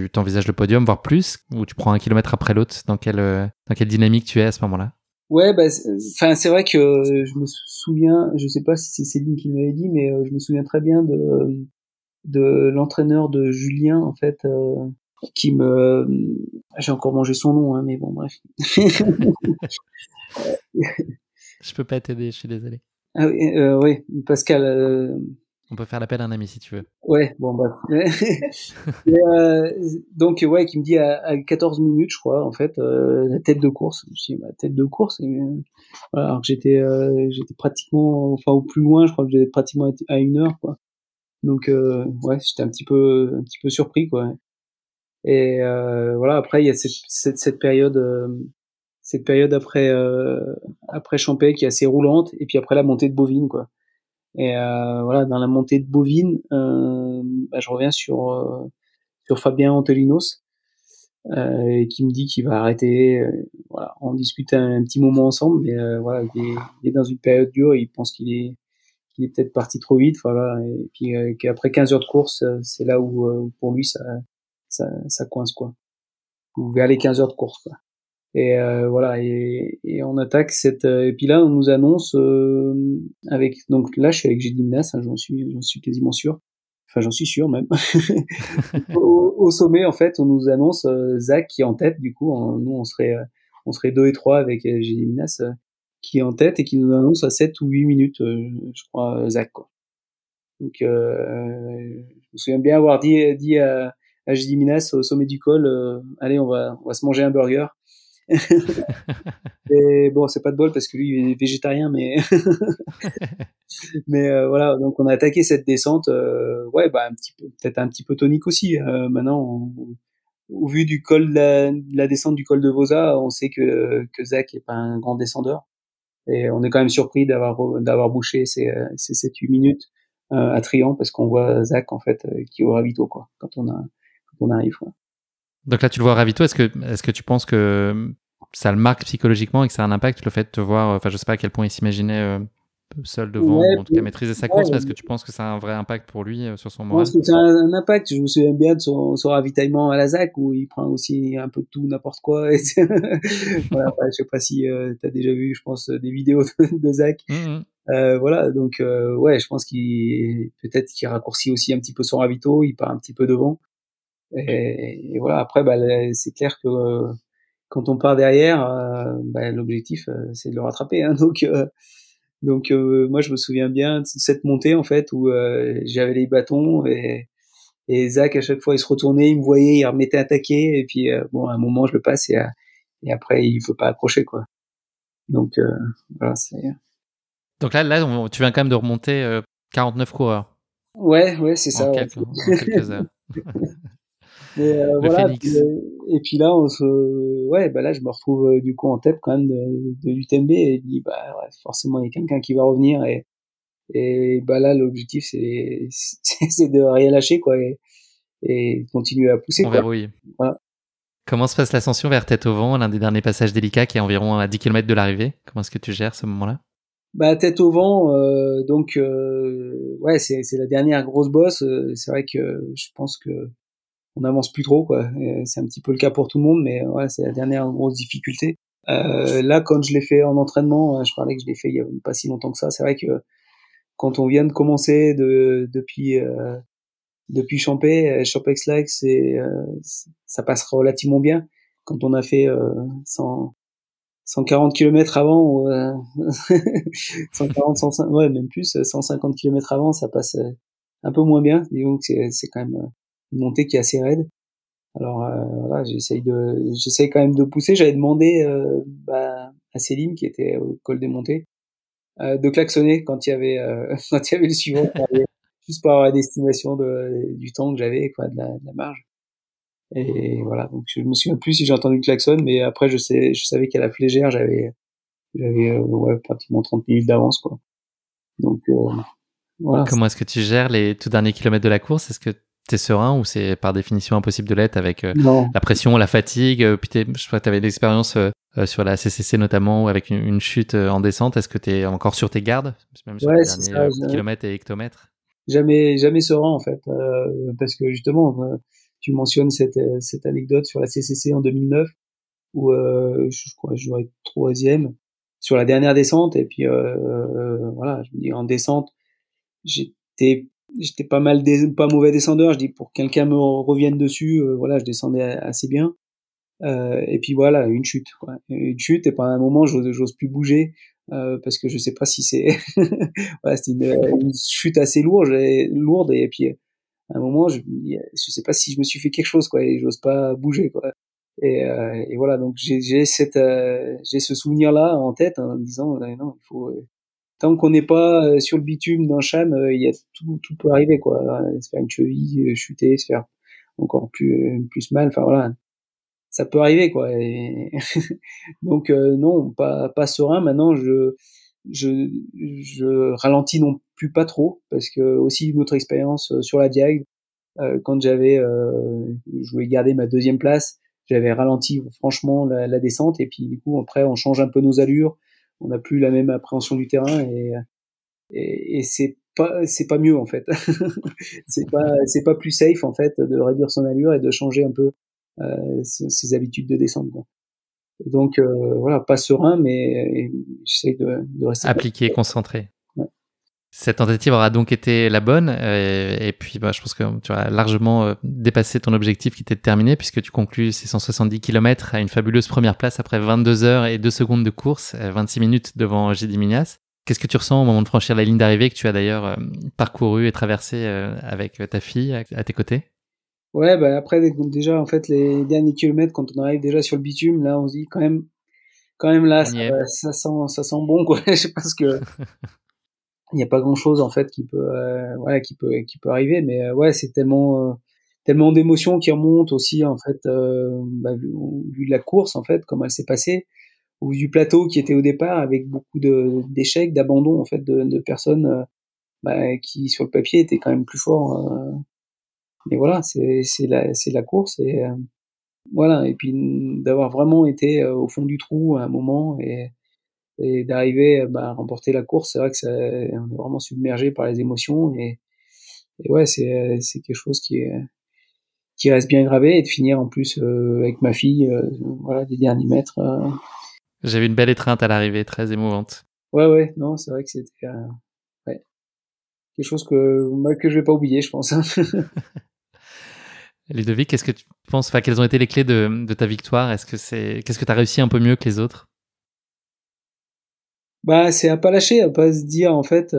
t'envisages le podium, voire plus, ou tu prends un kilomètre après l'autre? Dans quelle dynamique tu es à ce moment-là? Ouais, bah, enfin, c'est vrai que je me souviens, je sais pas si c'est Céline qui m'avait dit, mais je me souviens très bien de l'entraîneur de Julien, en fait, j'ai encore mangé son nom, hein, mais bon, bref. Je peux pas t'aider, je suis désolé. Ah oui, oui, Pascal. On peut faire l'appel à un ami si tu veux. Ouais, bon, bah. Donc, ouais, qui me dit à 14 minutes, je crois, en fait, la tête de course. Je dis, bah, tête de course. Voilà, alors que j'étais pratiquement, enfin, au plus loin, je crois que j'étais pratiquement à 1 heure, quoi. Donc, ouais, j'étais un petit peu surpris, quoi. Et voilà, après, il y a cette période après Champey qui est assez roulante, et puis après la montée de Bovine, quoi. Et voilà, dans la montée de Bovine, bah, je reviens sur Fabien Antolinos, qui me dit qu'il va arrêter. Voilà, on discute un petit moment ensemble, mais voilà, il est dans une période dure, et il pense qu'il est peut-être parti trop vite, voilà, et puis qu'après 15 heures de course, c'est là où pour lui ça coince, quoi. Ou vers les 15 heures de course, quoi. Et voilà, et on attaque et puis là on nous annonce avec, donc là je suis avec Gilles Dimnas, hein, j'en suis quasiment sûr, enfin j'en suis sûr même. Au sommet en fait on nous annonce Zach qui est en tête, du coup nous on serait 2 et 3 avec Gilles Dimnas, qui est en tête et qui nous annonce à 7 ou 8 minutes, je crois, Zach, quoi. Donc je me souviens bien avoir dit à Gilles Minas au sommet du col, allez, on va se manger un burger. Et bon, c'est pas de bol parce que lui il est végétarien, mais voilà, donc on a attaqué cette descente, ouais, bah peut-être un petit peu tonique aussi. Maintenant, au vu du col de la descente du col de Vosa, on sait que Zach est pas un grand descendeur, et on est quand même surpris d'avoir bouché ces 7-8 minutes à Trian, parce qu'on voit Zach en fait qui est au ravito, quoi, quand on arrive, quoi. Donc là tu le vois au ravito, est-ce que tu penses que ça le marque psychologiquement et que ça a un impact, le fait de te voir, enfin je sais pas à quel point il s'imaginait seul devant, Ouais, ou en tout cas maîtriser sa course, mais est-ce que tu penses que ça a un vrai impact pour lui sur son je moral? pense que ça a un impact. Je me souviens bien de son ravitaillement à la ZAC, où il prend aussi un peu de tout, n'importe quoi. Et voilà, je sais pas si tu as déjà vu, je pense, des vidéos de Zach. Voilà, donc ouais, je pense peut-être qu'il raccourcit aussi un petit peu son ravito, il part un petit peu devant. Et voilà, après, bah, c'est clair que quand on part derrière, bah, l'objectif, c'est de le rattraper, hein. Donc moi je me souviens bien de cette montée en fait où j'avais les bâtons, et Zach à chaque fois il se retournait, il me voyait, il remettait un taquet, et puis bon, à un moment je le passe, et après il peut pas accrocher, quoi. Donc voilà, c'est. Donc là tu viens quand même de remonter 49 coureurs. Ouais, c'est ça. En quelques heures. Mais Le voilà, Phoenix. et puis là ouais, bah là je me retrouve du coup en tête quand même de l'UTMB, et je dis bah ouais, forcément il y a quelqu'un qui va revenir, et bah là l'objectif c'est de rien lâcher, quoi, et continuer à pousser, On quoi. verrouille. Voilà. Comment se passe l'ascension vers Tête au Vent, l'un des derniers passages délicats qui est environ à 10 km de l'arrivée? Comment est-ce que tu gères ce moment-là? Bah, Tête au Vent, ouais, c'est la dernière grosse bosse. C'est vrai que je pense que on n'avance plus trop, quoi. C'est un petit peu le cas pour tout le monde, mais ouais, c'est la dernière grosse difficulté. Là, quand je l'ai fait en entraînement, je parlais que je l'ai fait il y a pas si longtemps que ça. C'est vrai que quand on vient de commencer depuis Champex-Lac, ça passe relativement bien. Quand on a fait 140 km avant, 140, 150, ouais, même plus, 150 km avant, ça passe un peu moins bien. Disons que c'est quand même une montée qui est assez raide. Alors voilà, j'essaye quand même de pousser. J'avais demandé à Céline, qui était au col des montées, de klaxonner quand il y avait quand il y avait le suivant, juste pour avoir l'estimation du temps que j'avais, quoi, de la marge. Et voilà, donc je me souviens plus si j'ai entendu le klaxon, mais après je savais qu'à la flégère j'avais ouais, pratiquement 30 minutes d'avance, quoi. Donc voilà. Comment est-ce que tu gères les tout derniers kilomètres de la course? Est-ce que t'es serein ou c'est par définition impossible de l'être avec la pression, la fatigue? Puis je crois que t'avais l'expérience sur la CCC notamment, ou avec une chute en descente. Est-ce que t'es encore sur tes gardes, même sur Ouais, les derniers kilomètres et hectomètres? Jamais serein, en fait, parce que justement, tu mentionnes cette anecdote sur la CCC en 2009 où je crois que je dois être troisième sur la dernière descente, et puis voilà, je me dis, en descente j'étais pas mauvais descendeur, je dis, pour que quelqu'un me revienne dessus, voilà, je descendais assez bien, et puis voilà, une chute, quoi. Une chute, et pendant un moment j'ose plus bouger, parce que je sais pas si c'est voilà, c'était une chute assez lourde, et puis à un moment je sais pas si je me suis fait quelque chose, quoi, et j'ose pas bouger, quoi. Et voilà, donc j'ai ce souvenir là en tête, en me disant, non, il faut, tant qu'on n'est pas sur le bitume d'un cham, il y a tout peut arriver, quoi. Se faire une cheville, chuter, se faire encore plus mal, enfin voilà, ça peut arriver, quoi. Et donc non, pas serein. Maintenant, je ralentis non plus pas trop, parce que aussi une autre expérience sur la Diag, quand je voulais garder ma deuxième place, j'avais ralenti franchement la descente, et puis du coup après on change un peu nos allures, on n'a plus la même appréhension du terrain, et c'est pas mieux, en fait. C'est pas plus safe, en fait, de réduire son allure et de changer un peu ses habitudes de descente, quoi. Donc voilà, pas serein, mais j'essaie de rester appliqué, concentré. Ouais. Cette tentative aura donc été la bonne, et puis je pense que tu as largement dépassé ton objectif qui était de terminer, puisque tu conclus ces 170 km à une fabuleuse première place après 22 heures et 2 secondes de course, 26 minutes devant J.D. Mignas. Qu'est-ce que tu ressens au moment de franchir la ligne d'arrivée, que tu as d'ailleurs parcouru et traversé avec ta fille à tes côtés? Ouais, bah après déjà, en fait, les derniers kilomètres, quand on arrive déjà sur le bitume, là on se dit quand même là, ça sent bon, quoi. Je pense que il n'y a pas grand chose, en fait, voilà, qui peut arriver, mais ouais, c'est tellement d'émotions qui remontent aussi, en fait, vu de la course, en fait, comment elle s'est passée, ou du plateau qui était au départ avec beaucoup d'échecs, d'abandon, en fait, de personnes qui sur le papier étaient quand même plus forts, mais voilà, c'est la course, et voilà, et puis d'avoir vraiment été au fond du trou à un moment, et d'arriver à remporter la course, c'est vrai que on est vraiment submergé par les émotions, et ouais, c'est quelque chose qui reste bien gravé, et de finir en plus avec ma fille, voilà, les derniers mètres. J'ai vu une belle étreinte à l'arrivée, très émouvante. Ouais, non, c'est vrai que c'était ouais, quelque chose que je vais pas oublier, je pense. Ludovic, qu'est-ce que tu penses, quelles ont été les clés de ta victoire? Qu'est-ce que tu as réussi un peu mieux que les autres? Bah, c'est à pas lâcher, à pas se dire, en fait,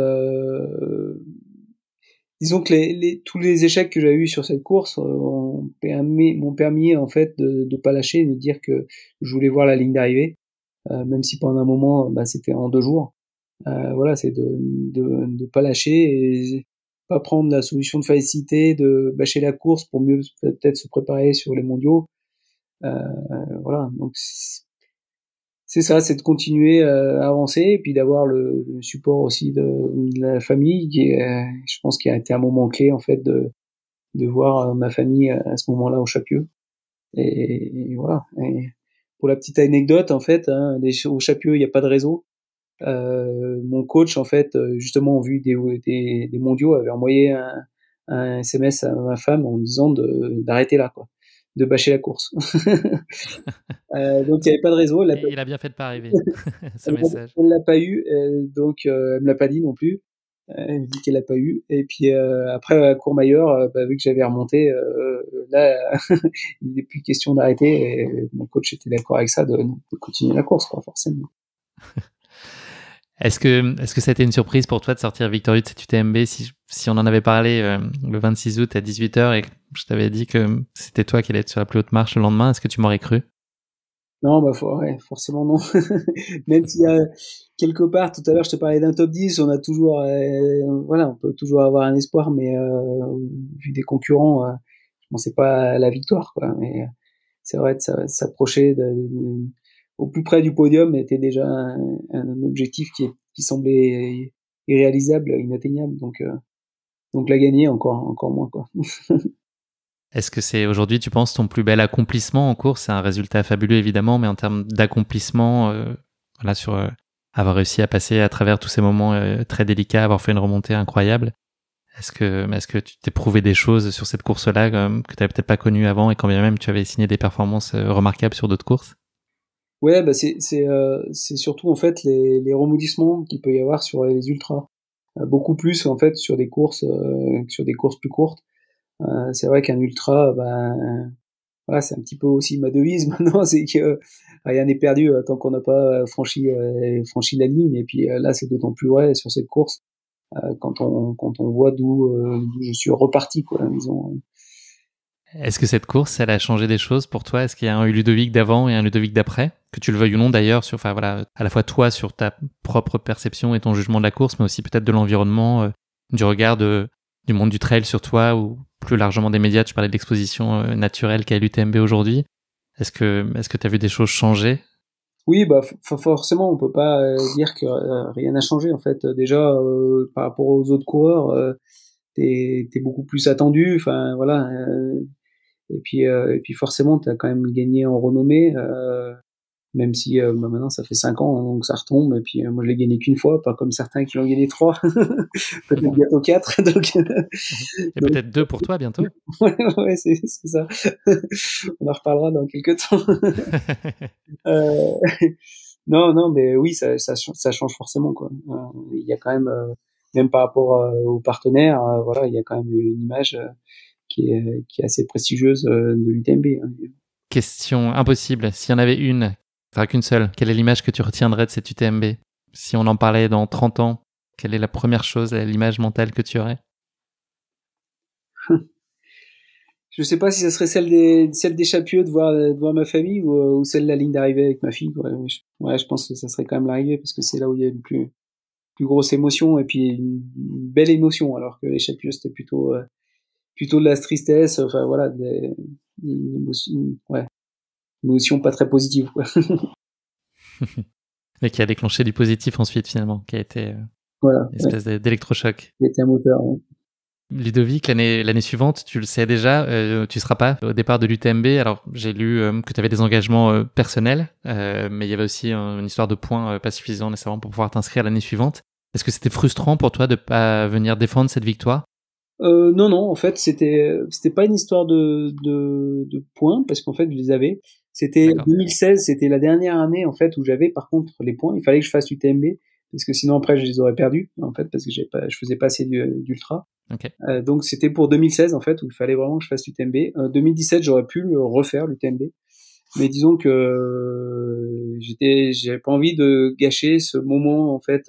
disons que tous les échecs que j'ai eu sur cette course m'ont permis, en fait, de pas lâcher, de dire que je voulais voir la ligne d'arrivée, même si pendant un moment, c'était en 2 jours. Voilà, c'est de pas lâcher, et pas prendre la solution de facilité de bâcher la course pour mieux peut-être se préparer sur les mondiaux. Voilà, donc c'est ça, c'est de continuer à avancer, et puis d'avoir le support aussi de la famille, je pense, qui a été un moment clé, en fait, de voir ma famille à ce moment-là au Chapieux, et voilà. Et pour la petite anecdote, en fait, hein, au Chapieux, il n'y a pas de réseau. Mon coach, en fait, justement, en vue des mondiaux, avait envoyé un SMS à ma femme en me disant d'arrêter là, quoi, de bâcher la course. Donc il n'y avait pas de réseau. Il a bien fait de pas arriver, ce message. Elle l'a pas eu, donc elle me l'a pas dit non plus. Elle me dit qu'elle l'a pas eu. Et puis après à Courmayeur, vu que j'avais remonté, là il n'est plus question d'arrêter. Et mon coach était d'accord avec ça, de continuer la course, quoi, forcément. Est-ce que ça a été une surprise pour toi de sortir victorieux de cette UTMB si on en avait parlé le 26 août à 18h et que je t'avais dit que c'était toi qui allais être sur la plus haute marche le lendemain, est-ce que tu m'aurais cru? Non, ouais, forcément non. Même s'il y a quelque part, tout à l'heure je te parlais d'un top 10, on a toujours, voilà, on peut toujours avoir un espoir, mais vu des concurrents, je pensais pas à la victoire, quoi. Mais c'est vrai de s'approcher au plus près du podium était déjà un objectif qui semblait irréalisable, inatteignable. Donc la gagner encore moins, quoi. Est-ce que c'est aujourd'hui, tu penses, ton plus bel accomplissement en course? C'est un résultat fabuleux évidemment, mais en termes d'accomplissement, voilà, sur avoir réussi à passer à travers tous ces moments très délicats, avoir fait une remontée incroyable. Est-ce que tu t'es prouvé des choses sur cette course-là que tu n'avais peut-être pas connues avant, et quand bien même tu avais signé des performances remarquables sur d'autres courses? Ouais, c'est surtout en fait les rebondissements qu'il peut y avoir sur les ultras, beaucoup plus en fait sur des courses plus courtes. C'est vrai qu'un ultra, voilà, c'est un petit peu aussi ma devise maintenant, c'est que rien n'est perdu tant qu'on n'a pas franchi la ligne. Et puis là, c'est d'autant plus vrai sur cette course quand on voit d'où je suis reparti, quoi, disons. Est-ce que cette course, elle a changé des choses pour toi? Est-ce qu'il y a un Ludovic d'avant et un Ludovic d'après? Que tu le veuilles ou non d'ailleurs, enfin voilà, à la fois toi sur ta propre perception et ton jugement de la course, mais aussi peut-être de l'environnement, du regard du monde du trail sur toi, ou plus largement des médias. Tu parlais de l'exposition naturelle qu'a l'UTMB aujourd'hui. Est-ce que tu as vu des choses changer? Oui, forcément, on peut pas dire que rien n'a changé, en fait. Déjà, par rapport aux autres coureurs, t'es beaucoup plus attendu. Enfin, voilà. Et puis forcément, t'as quand même gagné en renommée. Même si maintenant ça fait 5 ans, hein, donc ça retombe. Et puis moi je l'ai gagné qu'une fois, pas comme certains qui l'ont gagné 3, peut-être bientôt 4. Donc, et peut-être 2 pour toi bientôt. ouais, c'est ça. On en reparlera dans quelques temps. Non, mais oui, ça change forcément, quoi. Il y a quand même par rapport aux partenaires, voilà, il y a quand même une image qui est assez prestigieuse de l'UTMB. Hein. Question impossible. S'il y en avait une, enfin qu'une seule, quelle est l'image que tu retiendrais de cette UTMB? Si on en parlait dans 30 ans, quelle est la première chose, l'image mentale que tu aurais? Je sais pas si ça serait celle des Chapieux de voir ma famille ou celle de la ligne d'arrivée avec ma fille, quoi. Je pense que ça serait quand même l'arrivée parce que c'est là où il y a une plus grosse émotion et puis une belle émotion, alors que les Chapieux c'était plutôt de la tristesse, enfin voilà, une émotion pas très positive, quoi. Mais qui a déclenché du positif ensuite finalement, qui a été voilà, une espèce d'électrochoc. Qui a été un moteur. Ouais. Ludovic, l'année suivante, tu le sais déjà, tu seras pas au départ de l'UTMB. Alors j'ai lu que tu avais des engagements personnels, mais il y avait aussi une histoire de points pas suffisants nécessairement pour pouvoir t'inscrire l'année suivante. Est-ce que c'était frustrant pour toi de pas venir défendre cette victoire? Non, en fait, c'était pas une histoire de points, parce qu'en fait, je les avais. C'était 2016, c'était la dernière année, en fait, où j'avais, par contre, les points. Il fallait que je fasse l'UTMB, parce que sinon, après, je les aurais perdus, en fait, parce que je faisais pas assez d'ultra. Okay. Donc, c'était pour 2016, en fait, où il fallait vraiment que je fasse l'UTMB. 2017, j'aurais pu refaire l'UTMB. Mais disons que j'avais pas envie de gâcher ce moment, en fait,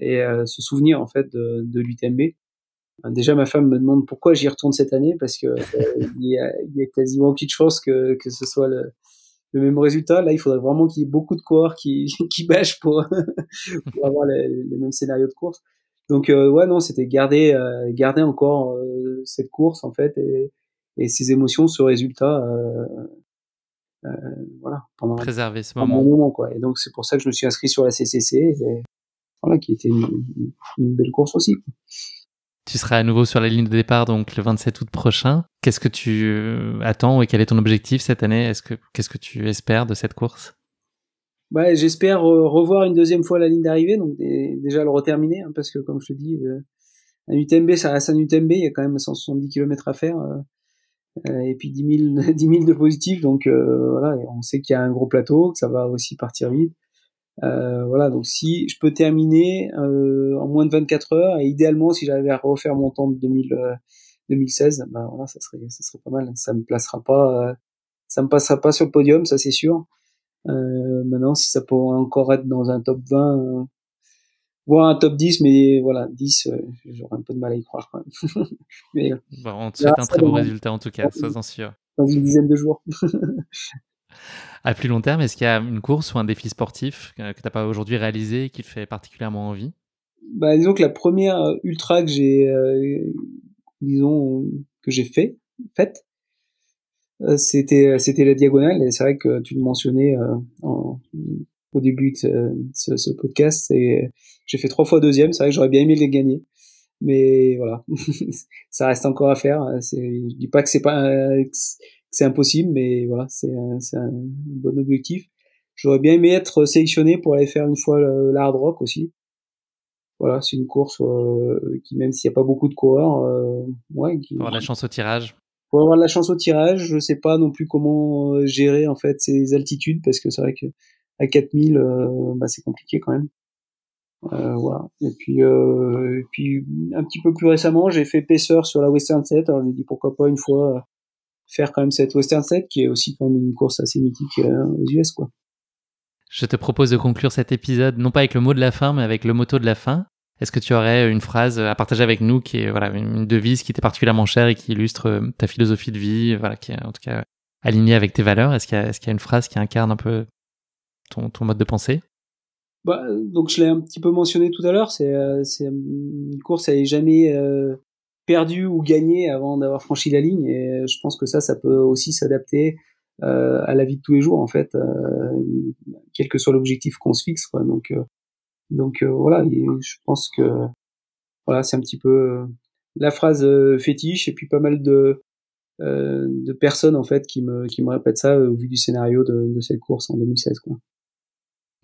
et ce souvenir, en fait, de l'UTMB. Déjà, ma femme me demande pourquoi j'y retourne cette année, parce que il y a quasiment aucune chance que ce soit le même résultat. Là, il faudrait vraiment qu'il y ait beaucoup de coureurs qui bâchent pour avoir les mêmes scénarios de course. Donc ouais, non, c'était garder encore cette course, en fait, et ces émotions, ce résultat, voilà, pendant préserver ce un bon moment, quoi. Et donc c'est pour ça que je me suis inscrit sur la CCC, et voilà, qui était une belle course aussi, quoi. Tu seras à nouveau sur la ligne de départ donc le 27 août prochain. Qu'est-ce que tu attends et quel est ton objectif cette année? Qu'est-ce que tu espères de cette course? J'espère revoir une deuxième fois la ligne d'arrivée, donc déjà le reterminer, hein, parce que comme je te dis, un UTMB, ça reste un UTMB, il y a quand même 170 km à faire, et puis 10 000 de positifs, donc voilà, on sait qu'il y a un gros plateau, que ça va aussi partir vite. Voilà, donc si je peux terminer en moins de 24 heures, et idéalement si j'arrivais à refaire mon temps de 2016, voilà, ça serait pas mal. Ça me passera pas sur le podium, ça c'est sûr. Maintenant, si ça pourrait encore être dans un top 20, voire un top 10, mais voilà, 10, j'aurais un peu de mal à y croire quand même. Mais, on te souhaite un très beau résultat en tout cas, sois-en sûr. Dans une dizaine de jours. À plus long terme, est-ce qu'il y a une course ou un défi sportif que tu n'as pas aujourd'hui réalisé et qui te fait particulièrement envie? Disons que la première ultra que j'ai, que j'ai faite, c'était la diagonale, et c'est vrai que tu le mentionnais au début de ce podcast, et j'ai fait 3 fois deuxième. C'est vrai que j'aurais bien aimé les gagner, mais voilà. Ça reste encore à faire. Je dis pas que c'est impossible, mais voilà, c'est un bon objectif. J'aurais bien aimé être sélectionné pour aller faire une fois la Hard Rock aussi. Voilà, c'est une course qui, même s'il n'y a pas beaucoup de coureurs, Pour avoir la chance au tirage. Pour avoir de la chance au tirage, je sais pas non plus comment gérer en fait ces altitudes, parce que c'est vrai que à 4000, c'est compliqué quand même. Voilà. Et puis un petit peu plus récemment, j'ai fait pacer sur la Western Set. Alors, on m'a dit pourquoi pas une fois faire quand même cette Western Set, qui est aussi quand même une course assez mythique aux US, quoi. Je te propose de conclure cet épisode non pas avec le mot de la fin, mais avec le motto de la fin. Est-ce que tu aurais une phrase à partager avec nous qui est une devise qui t'est particulièrement chère et qui illustre ta philosophie de vie, qui est en tout cas alignée avec tes valeurs? Est-ce qu'il y a une phrase qui incarne un peu ton mode de pensée? Donc je l'ai un petit peu mentionné tout à l'heure, c'est une course, elle est jamais perdue ou gagnée avant d'avoir franchi la ligne, et je pense que ça peut aussi s'adapter à la vie de tous les jours en fait, quel que soit l'objectif qu'on se fixe, quoi. Donc voilà, je pense que voilà, c'est un petit peu la phrase fétiche, et puis pas mal de personnes en fait qui me répètent ça au vu du scénario de cette course en 2016, quoi.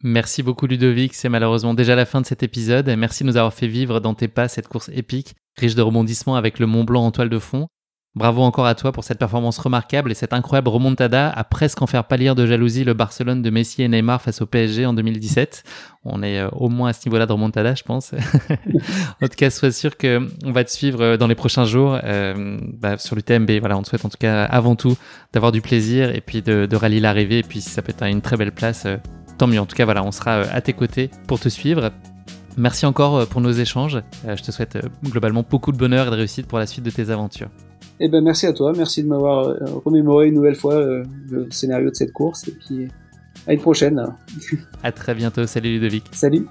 Merci beaucoup Ludovic, c'est malheureusement déjà la fin de cet épisode. Merci de nous avoir fait vivre dans tes pas cette course épique, riche de rebondissements avec le Mont Blanc en toile de fond. Bravo encore à toi pour cette performance remarquable et cette incroyable remontada à presque en faire pâlir de jalousie le Barcelone de Messi et Neymar face au PSG en 2017. On est au moins à ce niveau-là de remontada, je pense. En tout cas, sois sûr qu'on va te suivre dans les prochains jours sur l'UTMB. Voilà, on te souhaite en tout cas avant tout d'avoir du plaisir et puis de rallier l'arrivée. Et puis si ça peut être une très belle place, tant mieux. En tout cas, voilà, on sera à tes côtés pour te suivre. Merci encore pour nos échanges. Je te souhaite globalement beaucoup de bonheur et de réussite pour la suite de tes aventures. Merci à toi, merci de m'avoir remémoré une nouvelle fois le scénario de cette course, et puis à une prochaine. Alors. À très bientôt, salut Ludovic. Salut.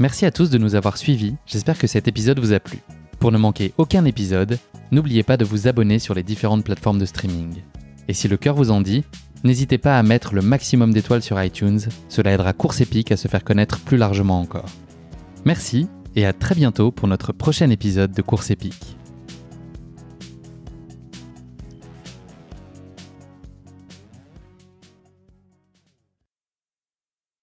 Merci à tous de nous avoir suivis, j'espère que cet épisode vous a plu. Pour ne manquer aucun épisode, n'oubliez pas de vous abonner sur les différentes plateformes de streaming. Et si le cœur vous en dit, n'hésitez pas à mettre le maximum d'étoiles sur iTunes, cela aidera Course Épique à se faire connaître plus largement encore. Merci et à très bientôt pour notre prochain épisode de Course Épique.